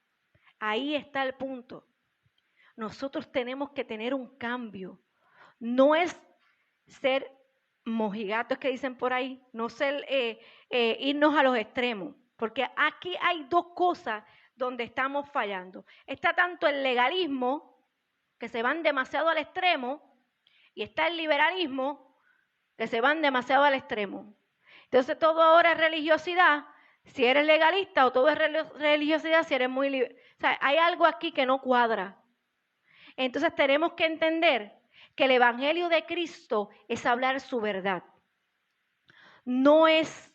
Ahí está el punto. Nosotros tenemos que tener un cambio. No es ser mojigatos que dicen por ahí, no ser irnos a los extremos, porque aquí hay dos cosas donde estamos fallando. Está tanto el legalismo, que se van demasiado al extremo, y está el liberalismo, que se van demasiado al extremo. Entonces todo ahora es religiosidad, si eres legalista, o todo es religiosidad si eres muy liberal. O sea, hay algo aquí que no cuadra. Entonces tenemos que entender que el Evangelio de Cristo es hablar su verdad. No es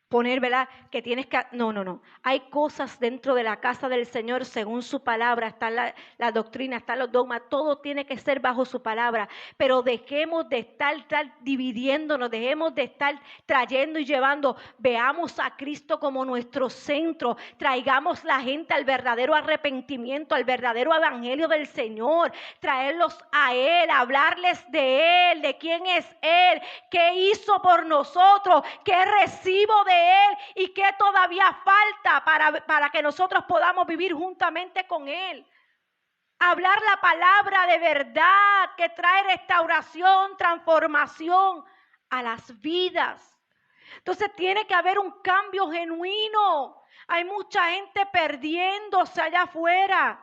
poner, ¿verdad? Que tienes que... No. Hay cosas dentro de la casa del Señor según su palabra. Está la doctrina, están los dogmas. Todo tiene que ser bajo su palabra. Pero dejemos de estar dividiéndonos. Dejemos de estar trayendo y llevando. Veamos a Cristo como nuestro centro. Traigamos la gente al verdadero arrepentimiento, al verdadero evangelio del Señor. Traerlos a Él, hablarles de Él, de quién es Él, qué hizo por nosotros, qué recibo de Él y qué todavía falta para que nosotros podamos vivir juntamente con Él. Hablar la palabra de verdad que trae restauración, transformación a las vidas. Entonces tiene que haber un cambio genuino. Hay mucha gente perdiéndose allá afuera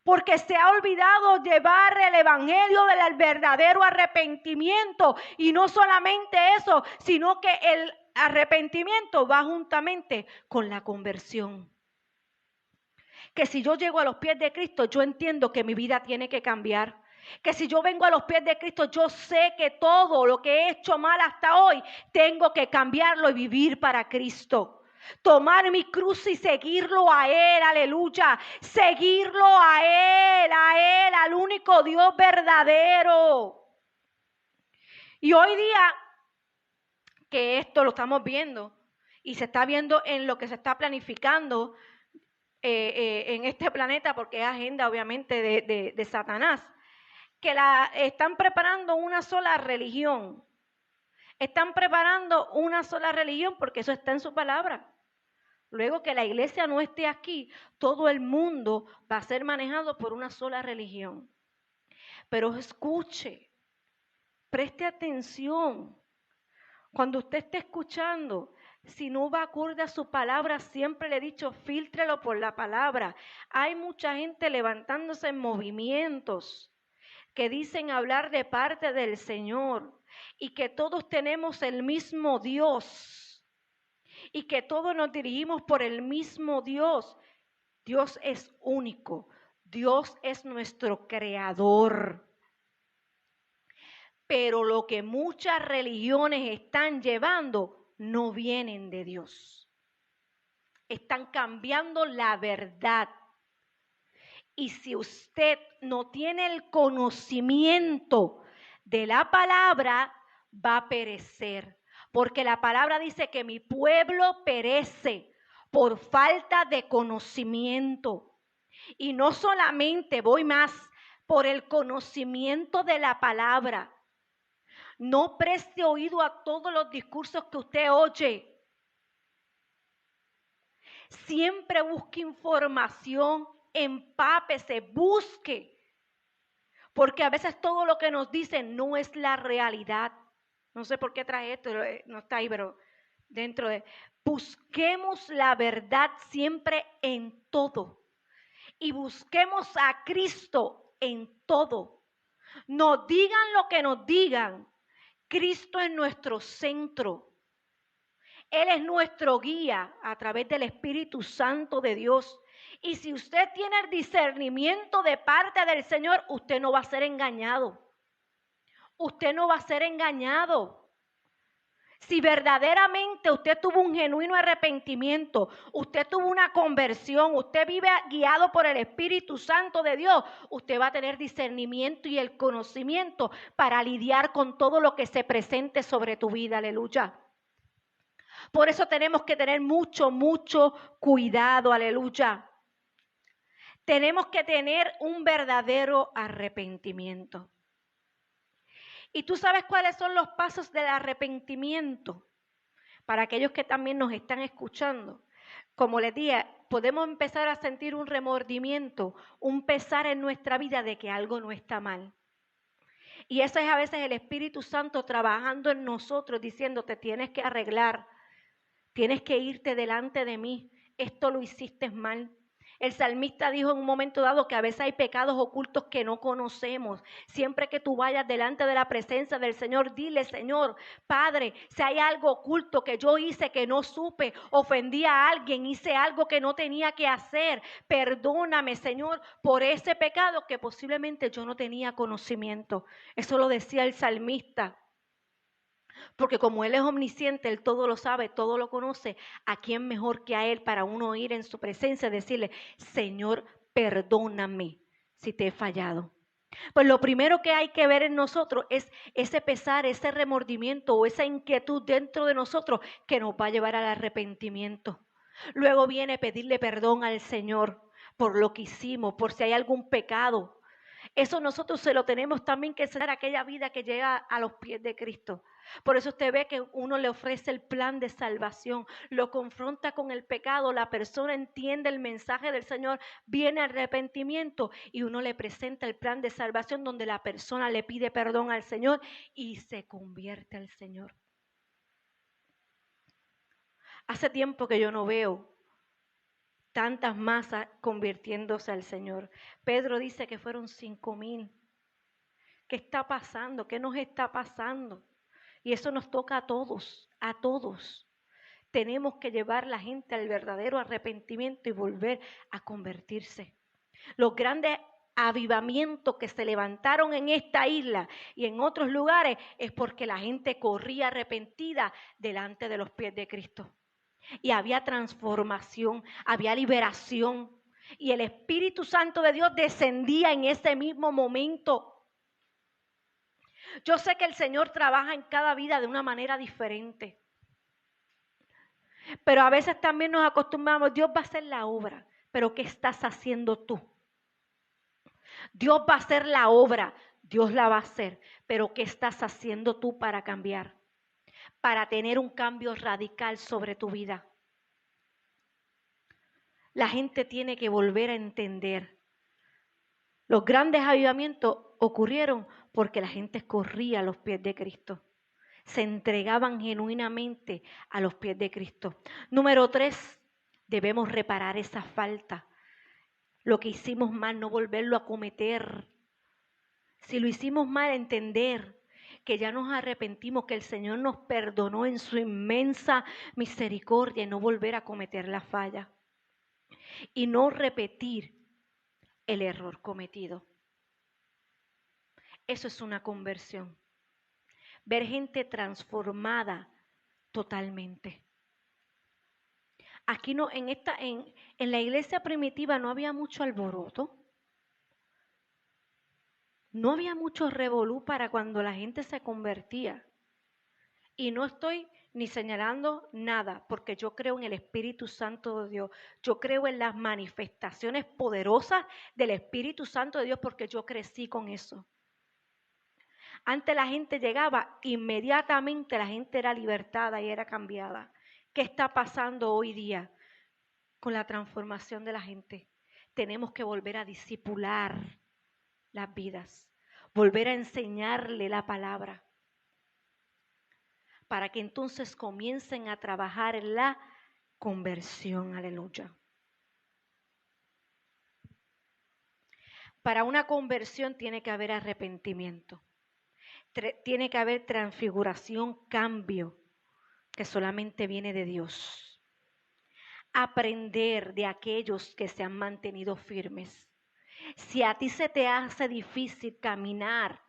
porque se ha olvidado llevar el evangelio del verdadero arrepentimiento. Y no solamente eso, sino que el arrepentimiento va juntamente con la conversión. Que si yo llego a los pies de Cristo, yo entiendo que mi vida tiene que cambiar. Que si yo vengo a los pies de Cristo, yo sé que todo lo que he hecho mal hasta hoy, tengo que cambiarlo y vivir para Cristo. Tomar mi cruz y seguirlo a Él, aleluya. Seguirlo a Él, al único Dios verdadero. Y hoy día, que esto lo estamos viendo y se está viendo en lo que se está planificando en este planeta, porque es agenda obviamente de Satanás, que están preparando una sola religión. Están preparando una sola religión porque eso está en su palabra. Luego que la iglesia no esté aquí, todo el mundo va a ser manejado por una sola religión. Pero escuche, preste atención. Cuando usted esté escuchando, si no va acorde a su palabra, siempre le he dicho, fíltrelo por la palabra. Hay mucha gente levantándose en movimientos que dicen hablar de parte del Señor y que todos tenemos el mismo Dios. Y que todos nos dirigimos por el mismo Dios. Dios es único. Dios es nuestro creador. Pero lo que muchas religiones están llevando no vienen de Dios. Están cambiando la verdad. Y si usted no tiene el conocimiento de la palabra, va a perecer. Porque la palabra dice que mi pueblo perece por falta de conocimiento. Y no solamente, voy más, por el conocimiento de la palabra. No preste oído a todos los discursos que usted oye. Siempre busque información, empápese, busque. Porque a veces todo lo que nos dicen no es la realidad. No sé por qué traje esto, no está ahí, pero dentro de... Busquemos la verdad siempre en todo. Y busquemos a Cristo en todo. Nos digan lo que nos digan. Cristo es nuestro centro. Él es nuestro guía a través del Espíritu Santo de Dios. Y si usted tiene el discernimiento de parte del Señor, usted no va a ser engañado. Usted no va a ser engañado. Si verdaderamente usted tuvo un genuino arrepentimiento, usted tuvo una conversión, usted vive guiado por el Espíritu Santo de Dios, usted va a tener discernimiento y el conocimiento para lidiar con todo lo que se presente sobre tu vida. Aleluya. Por eso tenemos que tener mucho cuidado. Aleluya. Tenemos que tener un verdadero arrepentimiento. ¿Y tú sabes cuáles son los pasos del arrepentimiento? Para aquellos que también nos están escuchando, como les dije, podemos empezar a sentir un remordimiento, un pesar en nuestra vida de que algo no está mal. Y eso es a veces el Espíritu Santo trabajando en nosotros, diciendo, te tienes que arreglar, tienes que irte delante de mí, esto lo hiciste mal. El salmista dijo en un momento dado que a veces hay pecados ocultos que no conocemos. Siempre que tú vayas delante de la presencia del Señor, dile, Señor, Padre, si hay algo oculto que yo hice que no supe, ofendí a alguien, hice algo que no tenía que hacer, perdóname, Señor, por ese pecado que posiblemente yo no tenía conocimiento. Eso lo decía el salmista. Porque como Él es omnisciente, Él todo lo sabe, todo lo conoce, ¿a quién mejor que a Él para uno ir en su presencia y decirle, Señor, perdóname si te he fallado? Pues lo primero que hay que ver en nosotros es ese pesar, ese remordimiento o esa inquietud dentro de nosotros que nos va a llevar al arrepentimiento. Luego viene pedirle perdón al Señor por lo que hicimos, por si hay algún pecado. Eso nosotros se lo tenemos también que enseñar a aquella vida que llega a los pies de Cristo. Por eso usted ve que uno le ofrece el plan de salvación, lo confronta con el pecado, la persona entiende el mensaje del Señor, viene arrepentimiento y uno le presenta el plan de salvación donde la persona le pide perdón al Señor y se convierte al Señor. Hace tiempo que yo no veo tantas masas convirtiéndose al Señor. Pedro dice que fueron 5,000. ¿Qué está pasando? ¿Qué nos está pasando? Y eso nos toca a todos, a todos. Tenemos que llevar a la gente al verdadero arrepentimiento y volver a convertirse. Los grandes avivamientos que se levantaron en esta isla y en otros lugares es porque la gente corría arrepentida delante de los pies de Cristo. Y había transformación, había liberación. Y el Espíritu Santo de Dios descendía en ese mismo momento. Yo sé que el Señor trabaja en cada vida de una manera diferente. Pero a veces también nos acostumbramos, Dios va a hacer la obra, pero ¿qué estás haciendo tú? Dios va a hacer la obra, Dios la va a hacer, pero ¿qué estás haciendo tú para cambiar? Para tener un cambio radical sobre tu vida. La gente tiene que volver a entender. Los grandes avivamientos ocurrieron porque la gente corría a los pies de Cristo. Se entregaban genuinamente a los pies de Cristo. Número 3, debemos reparar esa falta. Lo que hicimos mal, no volverlo a cometer. Si lo hicimos mal, entender que ya nos arrepentimos, que el Señor nos perdonó en su inmensa misericordia y no volver a cometer la falla. Y no repetir el error cometido. Eso es una conversión. Ver gente transformada totalmente. Aquí no, en la iglesia primitiva no había mucho alboroto. No había mucho revolú para cuando la gente se convertía. Y no estoy ni señalando nada, porque yo creo en el Espíritu Santo de Dios. Yo creo en las manifestaciones poderosas del Espíritu Santo de Dios, porque yo crecí con eso. Antes la gente llegaba, inmediatamente la gente era libertada y era cambiada. ¿Qué está pasando hoy día con la transformación de la gente? Tenemos que volver a discipular las vidas, volver a enseñarle la palabra, para que entonces comiencen a trabajar en la conversión. Aleluya. Para una conversión tiene que haber arrepentimiento. Tiene que haber transfiguración, cambio, que solamente viene de Dios. Aprender de aquellos que se han mantenido firmes. Si a ti se te hace difícil caminar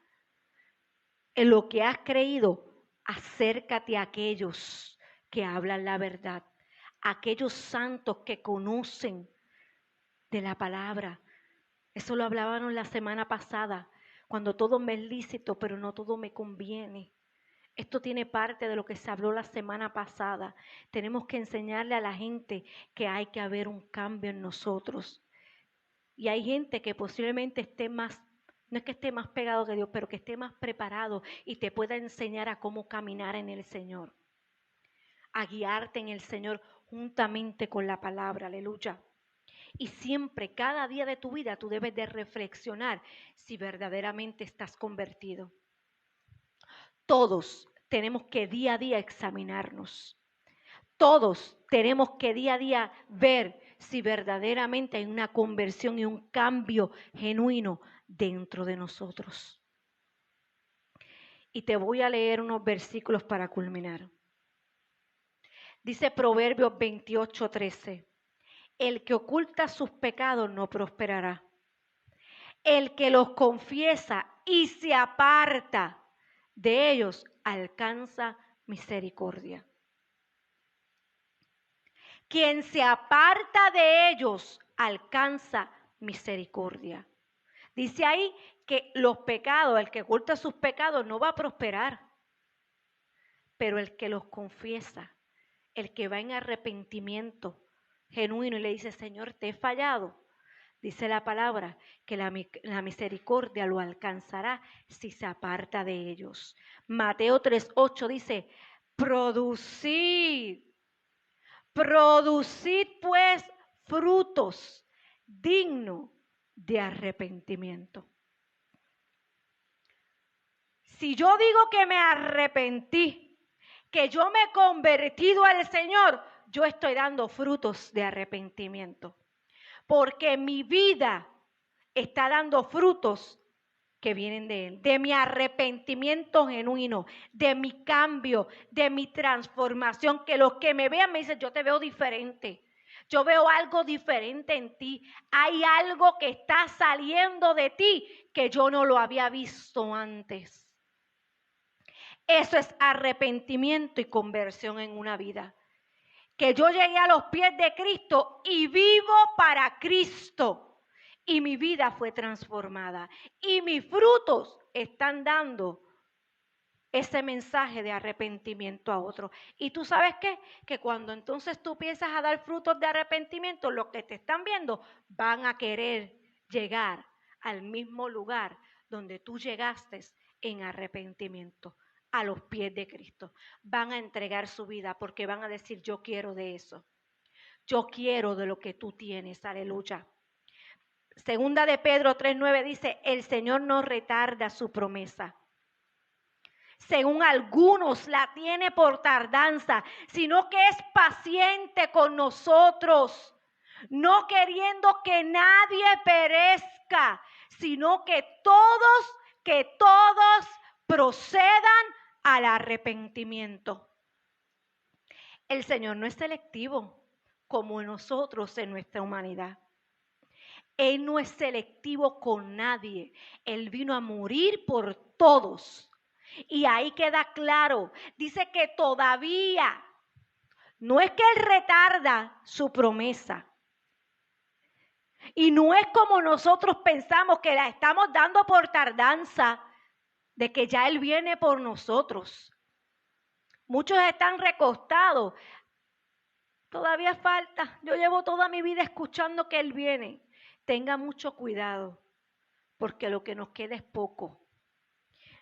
en lo que has creído, acércate a aquellos que hablan la verdad, aquellos santos que conocen de la palabra. Eso lo hablábamos la semana pasada. Cuando todo me es lícito, pero no todo me conviene. Esto tiene parte de lo que se habló la semana pasada. Tenemos que enseñarle a la gente que hay que haber un cambio en nosotros. Y hay gente que posiblemente esté más, no es que esté más pegado que Dios, pero que esté más preparado y te pueda enseñar a cómo caminar en el Señor. a guiarte en el Señor juntamente con la palabra, aleluya. Y siempre, cada día de tu vida, tú debes de reflexionar si verdaderamente estás convertido. Todos tenemos que día a día examinarnos. Todos tenemos que día a día ver si verdaderamente hay una conversión y un cambio genuino dentro de nosotros. Y te voy a leer unos versículos para culminar. Dice Proverbios 28:13. El que oculta sus pecados no prosperará. El que los confiesa y se aparta de ellos alcanza misericordia. Quien se aparta de ellos alcanza misericordia. Dice ahí que los pecados, el que oculta sus pecados no va a prosperar, pero el que los confiesa, el que va en arrepentimiento genuino y le dice, Señor, te he fallado, dice la palabra que la misericordia lo alcanzará si se aparta de ellos. Mateo 3:8 dice, producid pues frutos dignos de arrepentimiento. Si yo digo que me arrepentí, que yo me he convertido al Señor, yo estoy dando frutos de arrepentimiento. Porque mi vida está dando frutos que vienen de Él, de mi arrepentimiento genuino, de mi cambio, de mi transformación, que los que me vean me dicen, yo te veo diferente, yo veo algo diferente en ti, hay algo que está saliendo de ti que yo no lo había visto antes. Eso es arrepentimiento y conversión en una vida. Que yo llegué a los pies de Cristo y vivo para Cristo. Y mi vida fue transformada. Y mis frutos están dando ese mensaje de arrepentimiento a otros. Y tú sabes qué, que cuando entonces tú empiezas a dar frutos de arrepentimiento, los que te están viendo van a querer llegar al mismo lugar donde tú llegaste en arrepentimiento, a los pies de Cristo. Van a entregar su vida porque van a decir, yo quiero de eso. Yo quiero de lo que tú tienes, aleluya. Segunda de Pedro 3:9 dice, el Señor no retarda su promesa, según algunos la tiene por tardanza, sino que es paciente con nosotros, no queriendo que nadie perezca, sino que todos procedan al arrepentimiento. El Señor no es selectivo como nosotros en nuestra humanidad. Él no es selectivo con nadie. Él vino a morir por todos. Y ahí queda claro. Dice que todavía no es que Él retarda su promesa. Y no es como nosotros pensamos que la estamos dando por tardanza de que ya Él viene por nosotros. Muchos están recostados. Todavía falta. Yo llevo toda mi vida escuchando que Él viene. Tenga mucho cuidado, porque lo que nos queda es poco.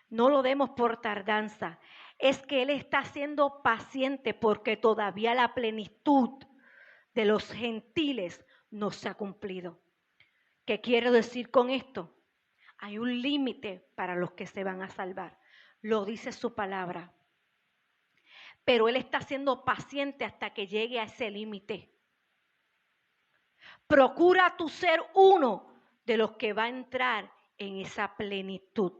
No lo demos por tardanza. Es que Él está siendo paciente porque todavía la plenitud de los gentiles no se ha cumplido. ¿Qué quiero decir con esto? Hay un límite para los que se van a salvar. Lo dice su palabra. Pero Él está siendo paciente hasta que llegue a ese límite. Procura tu ser uno de los que va a entrar en esa plenitud,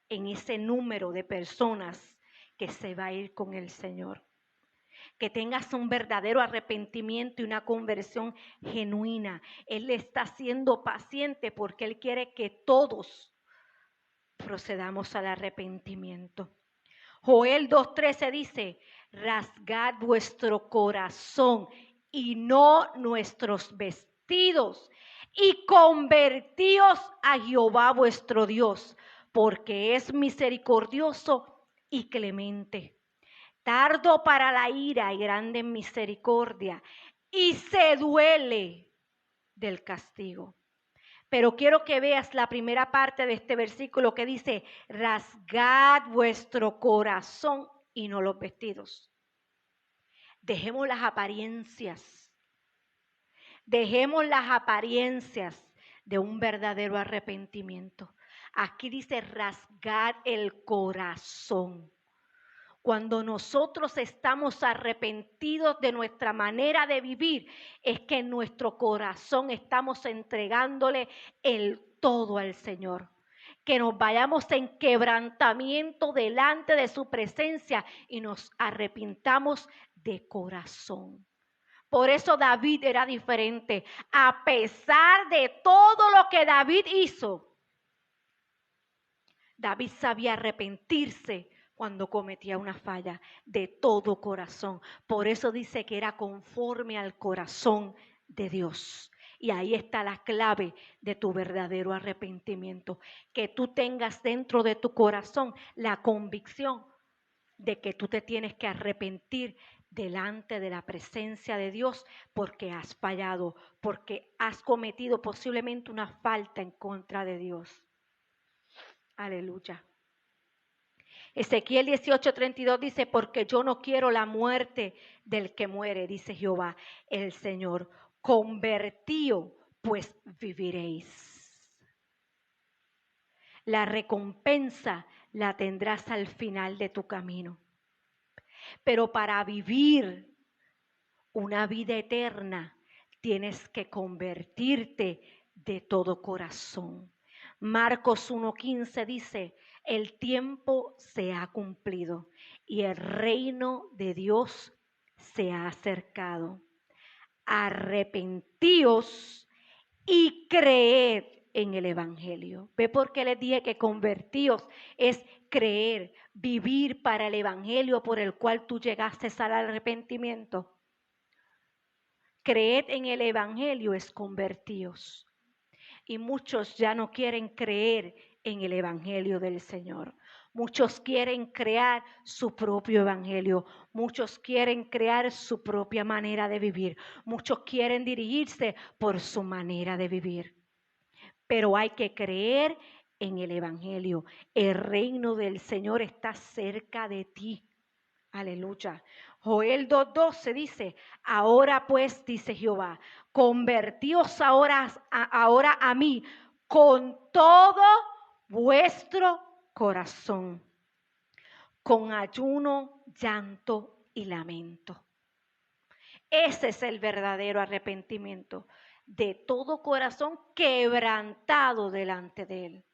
en ese número de personas que se va a ir con el Señor. Que tengas un verdadero arrepentimiento y una conversión genuina. Él está siendo paciente porque Él quiere que todos procedamos al arrepentimiento. Joel 2:13 dice, rasgad vuestro corazón y no nuestros vestidos, y convertíos a Jehová vuestro Dios, porque es misericordioso y clemente, tardo para la ira y grande en misericordia, y se duele del castigo. Pero quiero que veas la primera parte de este versículo que dice, rasgad vuestro corazón y no los vestidos. Dejemos las apariencias. Dejemos las apariencias de un verdadero arrepentimiento. Aquí dice rasgar el corazón. Cuando nosotros estamos arrepentidos de nuestra manera de vivir, es que en nuestro corazón estamos entregándole el todo al Señor. Que nos vayamos en quebrantamiento delante de su presencia y nos arrepintamos de corazón. Por eso David era diferente. A pesar de todo lo que David hizo, David sabía arrepentirse cuando cometía una falla de todo corazón. Por eso dice que era conforme al corazón de Dios. Y ahí está la clave de tu verdadero arrepentimiento. Que tú tengas dentro de tu corazón la convicción de que tú te tienes que arrepentir delante de la presencia de Dios porque has fallado, porque has cometido posiblemente una falta en contra de Dios. Aleluya. Ezequiel 18:32 dice, porque yo no quiero la muerte del que muere, dice Jehová el Señor. Convertíos, pues viviréis. La recompensa la tendrás al final de tu camino. Pero para vivir una vida eterna, tienes que convertirte de todo corazón. Marcos 1:15 dice, el tiempo se ha cumplido y el reino de Dios se ha acercado. Arrepentíos y creed en el Evangelio. ¿Ve por qué les dije que convertíos es creer, vivir para el Evangelio por el cual tú llegaste al arrepentimiento? Creed en el Evangelio es convertíos. Y muchos ya no quieren creer en el Evangelio del Señor. Muchos quieren crear su propio evangelio. Muchos quieren crear su propia manera de vivir. Muchos quieren dirigirse por su manera de vivir. Pero hay que creer en el evangelio. El reino del Señor está cerca de ti. Aleluya. Joel 2:12 dice, ahora pues, dice Jehová, convertíos ahora a mí con todo vuestro corazón, con ayuno, llanto y lamento. Ese es el verdadero arrepentimiento, de todo corazón quebrantado delante de Él.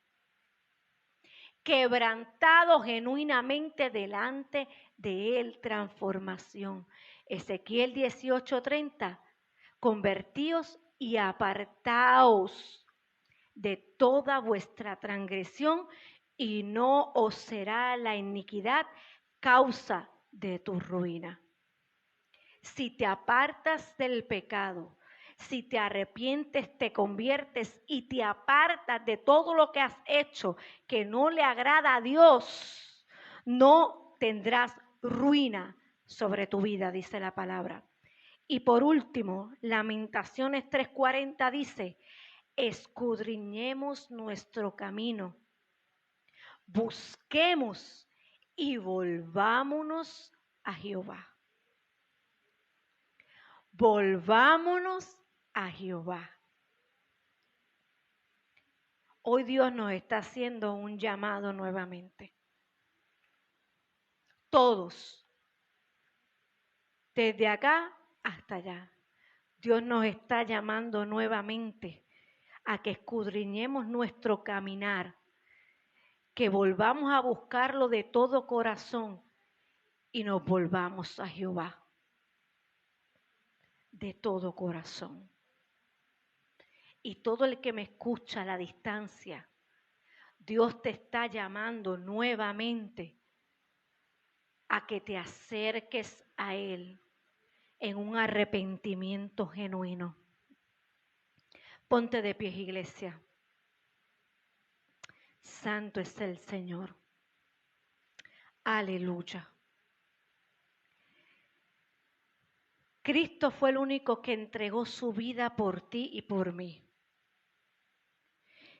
Quebrantado genuinamente delante de Él, transformación. Ezequiel 18:30, convertíos y apartaos de toda vuestra transgresión y no os será la iniquidad causa de tu ruina. Si te apartas del pecado, si te arrepientes, te conviertes y te apartas de todo lo que has hecho que no le agrada a Dios, no tendrás ruina sobre tu vida, dice la palabra. Y por último, Lamentaciones 3:40 dice, escudriñemos nuestro camino, busquemos y volvámonos a Jehová. Volvámonos a Jehová. Hoy Dios nos está haciendo un llamado nuevamente. Todos, desde acá hasta allá, Dios nos está llamando nuevamente a que escudriñemos nuestro caminar, que volvamos a buscarlo de todo corazón y nos volvamos a Jehová de todo corazón. Y todo el que me escucha a la distancia, Dios te está llamando nuevamente a que te acerques a Él en un arrepentimiento genuino. Ponte de pie, iglesia. Santo es el Señor. Aleluya. Cristo fue el único que entregó su vida por ti y por mí.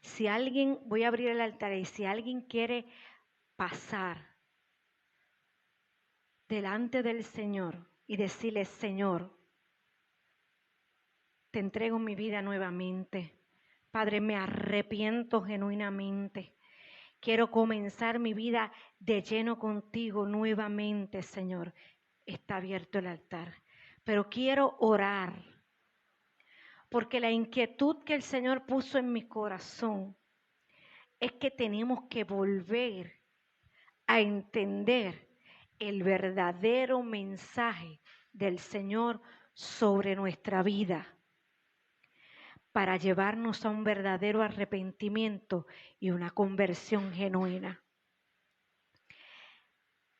Si alguien, voy a abrir el altar y si alguien quiere pasar delante del Señor, y decirle: Señor, te entrego mi vida nuevamente. Padre, me arrepiento genuinamente. Quiero comenzar mi vida de lleno contigo nuevamente, Señor. Está abierto el altar. Pero quiero orar, porque la inquietud que el Señor puso en mi corazón es que tenemos que volver a entender el verdadero mensaje del Señor sobre nuestra vida, para llevarnos a un verdadero arrepentimiento y una conversión genuina.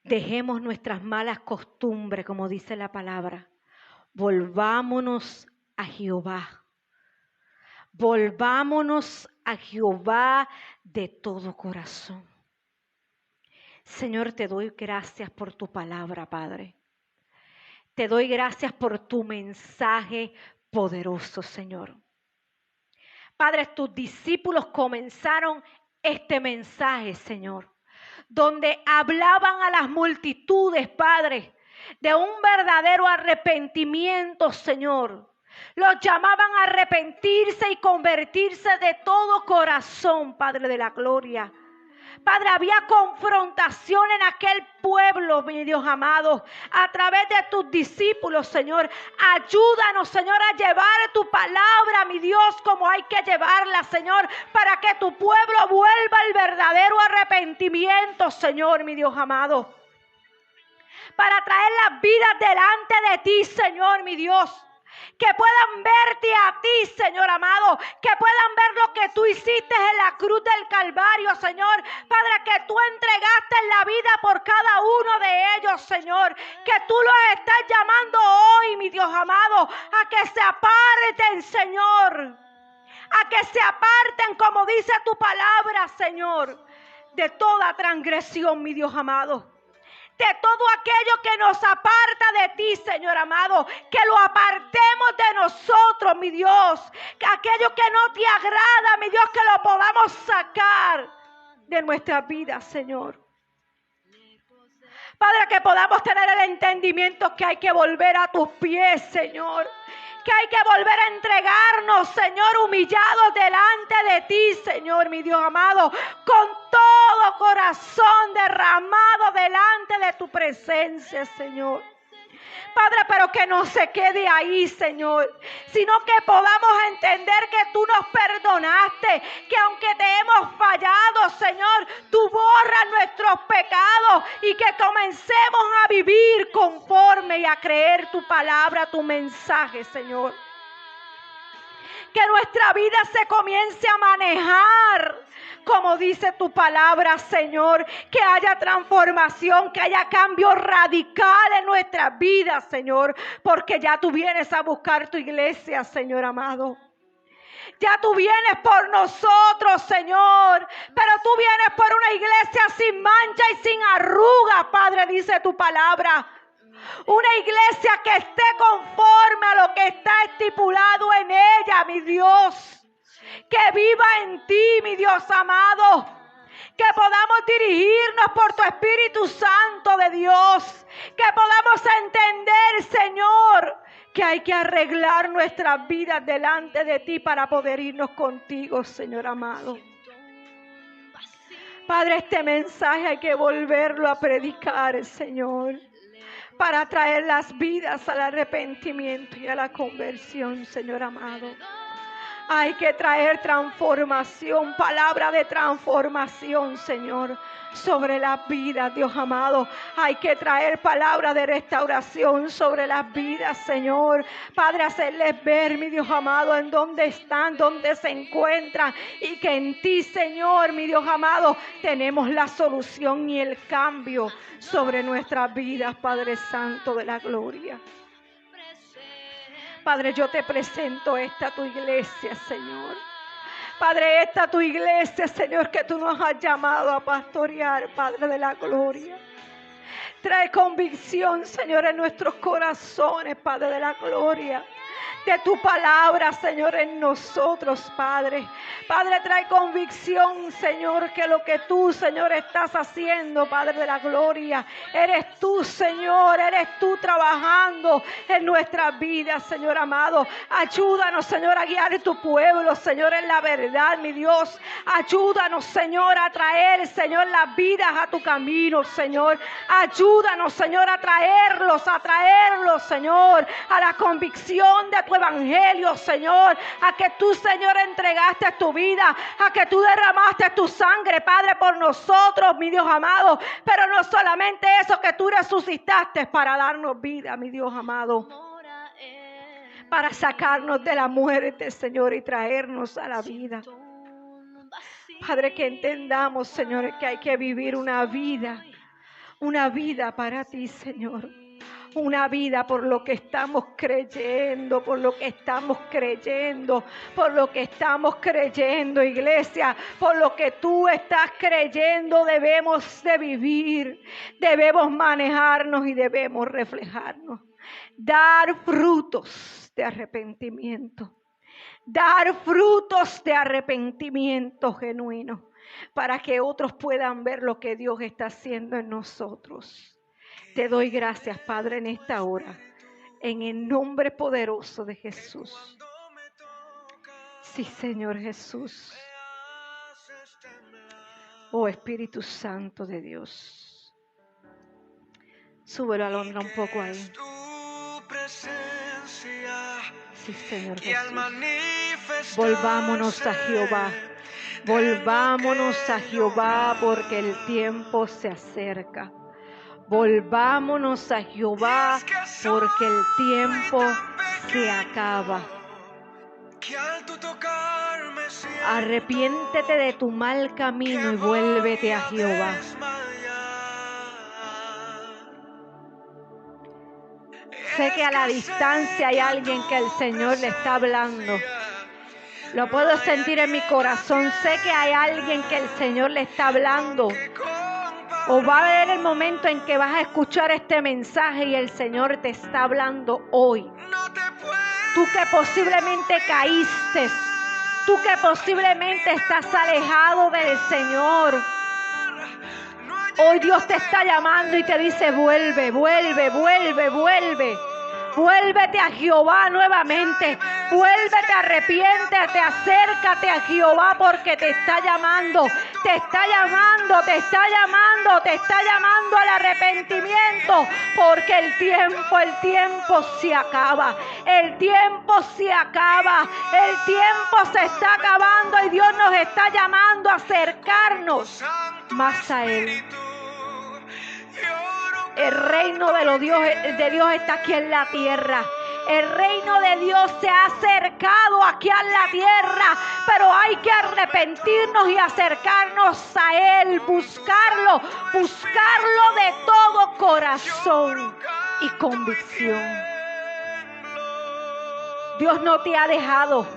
Dejemos nuestras malas costumbres, como dice la palabra. Volvámonos a Jehová. Volvámonos a Jehová de todo corazón. Señor, te doy gracias por tu palabra, Padre. Te doy gracias por tu mensaje poderoso, Señor. Padre, tus discípulos comenzaron este mensaje, Señor, donde hablaban a las multitudes, Padre, de un verdadero arrepentimiento, Señor. Los llamaban a arrepentirse y convertirse de todo corazón, Padre de la gloria. Padre, había confrontación en aquel pueblo, mi Dios amado, a través de tus discípulos, Señor. Ayúdanos, Señor, a llevar tu palabra, mi Dios, como hay que llevarla, Señor, para que tu pueblo vuelva al verdadero arrepentimiento, Señor, mi Dios amado. Para traer las vidas delante de ti, Señor, mi Dios. Que puedan verte a ti, Señor amado. Que puedan ver lo que tú hiciste en la cruz del Calvario, Señor. Padre, que tú entregaste la vida por cada uno de ellos, Señor. Que tú los estás llamando hoy, mi Dios amado, a que se aparten, Señor. A que se aparten, como dice tu palabra, Señor, de toda transgresión, mi Dios amado. De todo aquello que nos aparta de ti, Señor amado, que lo apartemos de nosotros, mi Dios. Que aquello que no te agrada, mi Dios, que lo podamos sacar de nuestra vida, Señor. Padre, que podamos tener el entendimiento que hay que volver a tus pies, Señor. Que hay que volver a entregarnos, Señor, humillados delante de ti, Señor, mi Dios amado, con todo corazón derramado delante de tu presencia, Señor. Padre, pero que no se quede ahí, Señor, sino que podamos entender que tú nos perdonaste, que aunque te hemos fallado, Señor, tú borras nuestros pecados y que comencemos a vivir conforme y a creer tu palabra, tu mensaje, Señor. Que nuestra vida se comience a manejar como dice tu palabra, Señor. Que haya transformación, que haya cambio radical en nuestras vidas, Señor. Porque ya tú vienes a buscar tu iglesia, Señor amado. Ya tú vienes por nosotros, Señor. Pero tú vienes por una iglesia sin mancha y sin arruga, Padre, dice tu palabra. Una iglesia que esté conforme a lo que está estipulado en ella, mi Dios. Que viva en ti, mi Dios amado. Que podamos dirigirnos por tu Espíritu Santo de Dios. Que podamos entender, Señor, que hay que arreglar nuestras vidas delante de ti para poder irnos contigo, Señor amado. Padre, este mensaje hay que volverlo a predicar, Señor, para traer las vidas al arrepentimiento y a la conversión, Señor amado. Hay que traer transformación, palabra de transformación, Señor, sobre las vidas, Dios amado. Hay que traer palabra de restauración sobre las vidas, Señor. Padre, hacerles ver, mi Dios amado, en dónde están, dónde se encuentran. Y que en ti, Señor, mi Dios amado, tenemos la solución y el cambio sobre nuestras vidas, Padre Santo de la gloria. Padre, yo te presento esta tu iglesia, Señor. Padre, esta tu iglesia, Señor, que tú nos has llamado a pastorear, Padre de la gloria. Trae convicción, Señor, en nuestros corazones, Padre de la gloria. de tu palabra, Señor, en nosotros, Padre. Padre, trae convicción, Señor, que lo que tú, Señor, estás haciendo, Padre de la gloria, eres tú, Señor, eres tú trabajando en nuestras vidas, Señor amado. Ayúdanos, Señor, a guiar tu pueblo, Señor, en la verdad, mi Dios. Ayúdanos, Señor, a traer, Señor, las vidas a tu camino, Señor. Ayúdanos, Señor, a traerlos, Señor, a la convicción de tu evangelio, Señor. A que tú, Señor, entregaste tu vida, a que tú derramaste tu sangre, Padre, por nosotros, mi Dios amado. Pero no solamente eso, que tú resucitaste para darnos vida, mi Dios amado, para sacarnos de la muerte, Señor, y traernos a la vida. Padre, que entendamos, Señor, que hay que vivir una vida para ti, Señor. Una vida por lo que estamos creyendo, por lo que estamos creyendo, iglesia, por lo que tú estás creyendo debemos de vivir, debemos manejarnos y debemos reflejarnos. Dar frutos de arrepentimiento. Dar frutos de arrepentimiento genuino para que otros puedan ver lo que Dios está haciendo en nosotros. Te doy gracias, Padre, en esta hora, en el nombre poderoso de Jesús. Sí, Señor Jesús. Oh Espíritu Santo de Dios. Súbelo, Alondra, un poco ahí. Sí, Señor Jesús. Volvámonos a Jehová. Volvámonos a Jehová porque el tiempo se acerca. Volvámonos a Jehová porque el tiempo se acaba. Arrepiéntete de tu mal camino y vuélvete a Jehová. Sé que a la distancia hay alguien que el Señor le está hablando. Lo puedo sentir en mi corazón. Sé que hay alguien que el Señor le está hablando. O va a haber el momento en que vas a escuchar este mensaje y el Señor te está hablando hoy. Tú que posiblemente caíste. Tú que posiblemente estás alejado del Señor. Hoy Dios te está llamando y te dice: vuelve, vuelve, vuelve, vuelve. Vuélvete a Jehová nuevamente. Vuélvete, arrepiéntete, acércate a Jehová porque te está llamando. Te está llamando, te está llamando, te está llamando al arrepentimiento. Porque el tiempo se acaba. El tiempo se acaba. El tiempo se está acabando y Dios nos está llamando a acercarnos más a Él. El reino de Dios está aquí en la tierra. El reino de Dios se ha acercado aquí a la tierra, pero hay que arrepentirnos y acercarnos a Él, buscarlo de todo corazón y convicción. Dios no te ha dejado.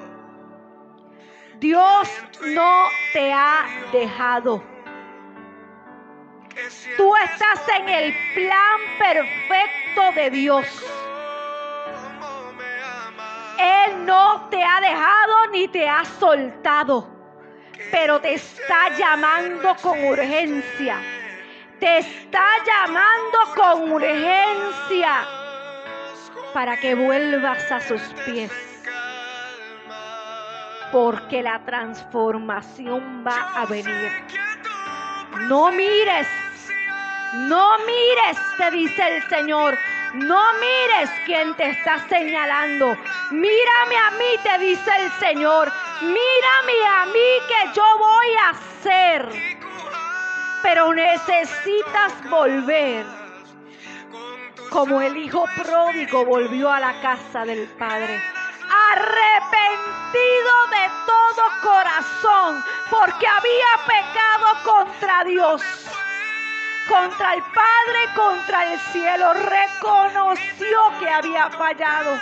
Dios no te ha dejado. Tú estás en el plan perfecto de Dios. Él no te ha dejado ni te ha soltado, pero te está llamando con urgencia. Te está llamando con urgencia para que vuelvas a sus pies. Porque la transformación va a venir. No mires, te dice el Señor. No mires quién te está señalando. Mírame a mí, te dice el Señor. Mírame a mí que yo voy a hacer. Pero necesitas volver. Como el hijo pródigo volvió a la casa del Padre. Arrepentido de todo corazón. Porque había pecado contra Dios. Contra el Padre, contra el cielo. Reconoció que había fallado.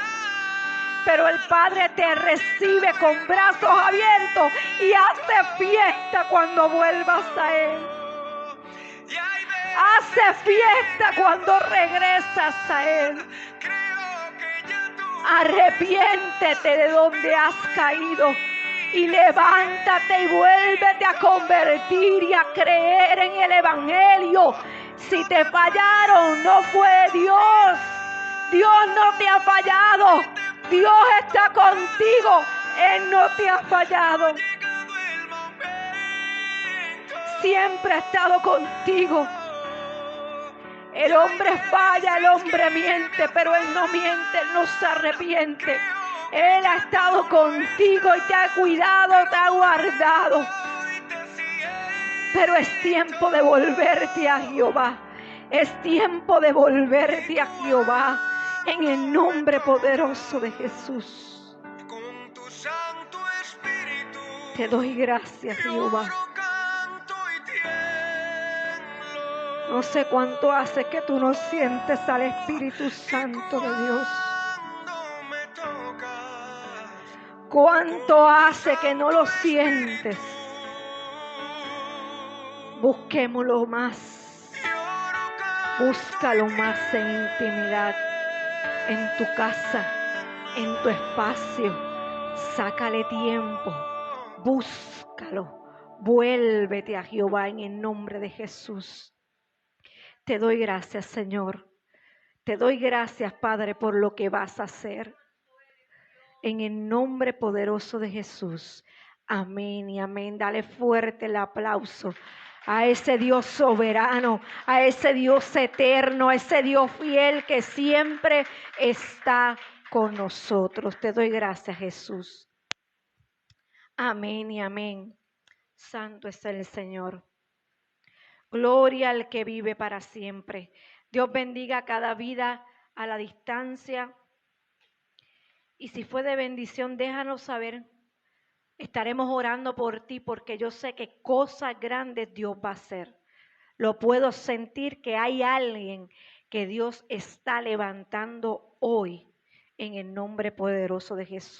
Pero el Padre te recibe con brazos abiertos y hace fiesta cuando vuelvas a Él. Hace fiesta cuando regresas a Él. Arrepiéntete de donde has caído y levántate y vuélvete a convertir y a creer en el Evangelio. Si te fallaron, no fue Dios. Dios no te ha fallado. Dios está contigo. Él no te ha fallado. Siempre ha estado contigo. El hombre falla, el hombre miente, pero Él no miente, Él no se arrepiente. Él ha estado contigo y te ha cuidado, te ha guardado. Pero es tiempo de volverte a Jehová. Es tiempo de volverte a Jehová en el nombre poderoso de Jesús. Te doy gracias, Jehová. No sé cuánto hace que tú no sientes al Espíritu Santo de Dios. ¿Cuánto hace que no lo sientes? Busquémoslo más. Búscalo más en intimidad, en tu casa, en tu espacio. Sácale tiempo. Búscalo. Vuélvete a Jehová en el nombre de Jesús. Te doy gracias, Señor. Te doy gracias, Padre, por lo que vas a hacer. En el nombre poderoso de Jesús. Amén y amén. Dale fuerte el aplauso a ese Dios soberano, a ese Dios eterno, a ese Dios fiel que siempre está con nosotros. Te doy gracias, Jesús. Amén y amén. Santo es el Señor. Gloria al que vive para siempre. Dios bendiga cada vida a la distancia. Y si fue de bendición, déjanos saber. Estaremos orando por ti porque yo sé que cosas grandes Dios va a hacer. Lo puedo sentir que hay alguien que Dios está levantando hoy en el nombre poderoso de Jesús.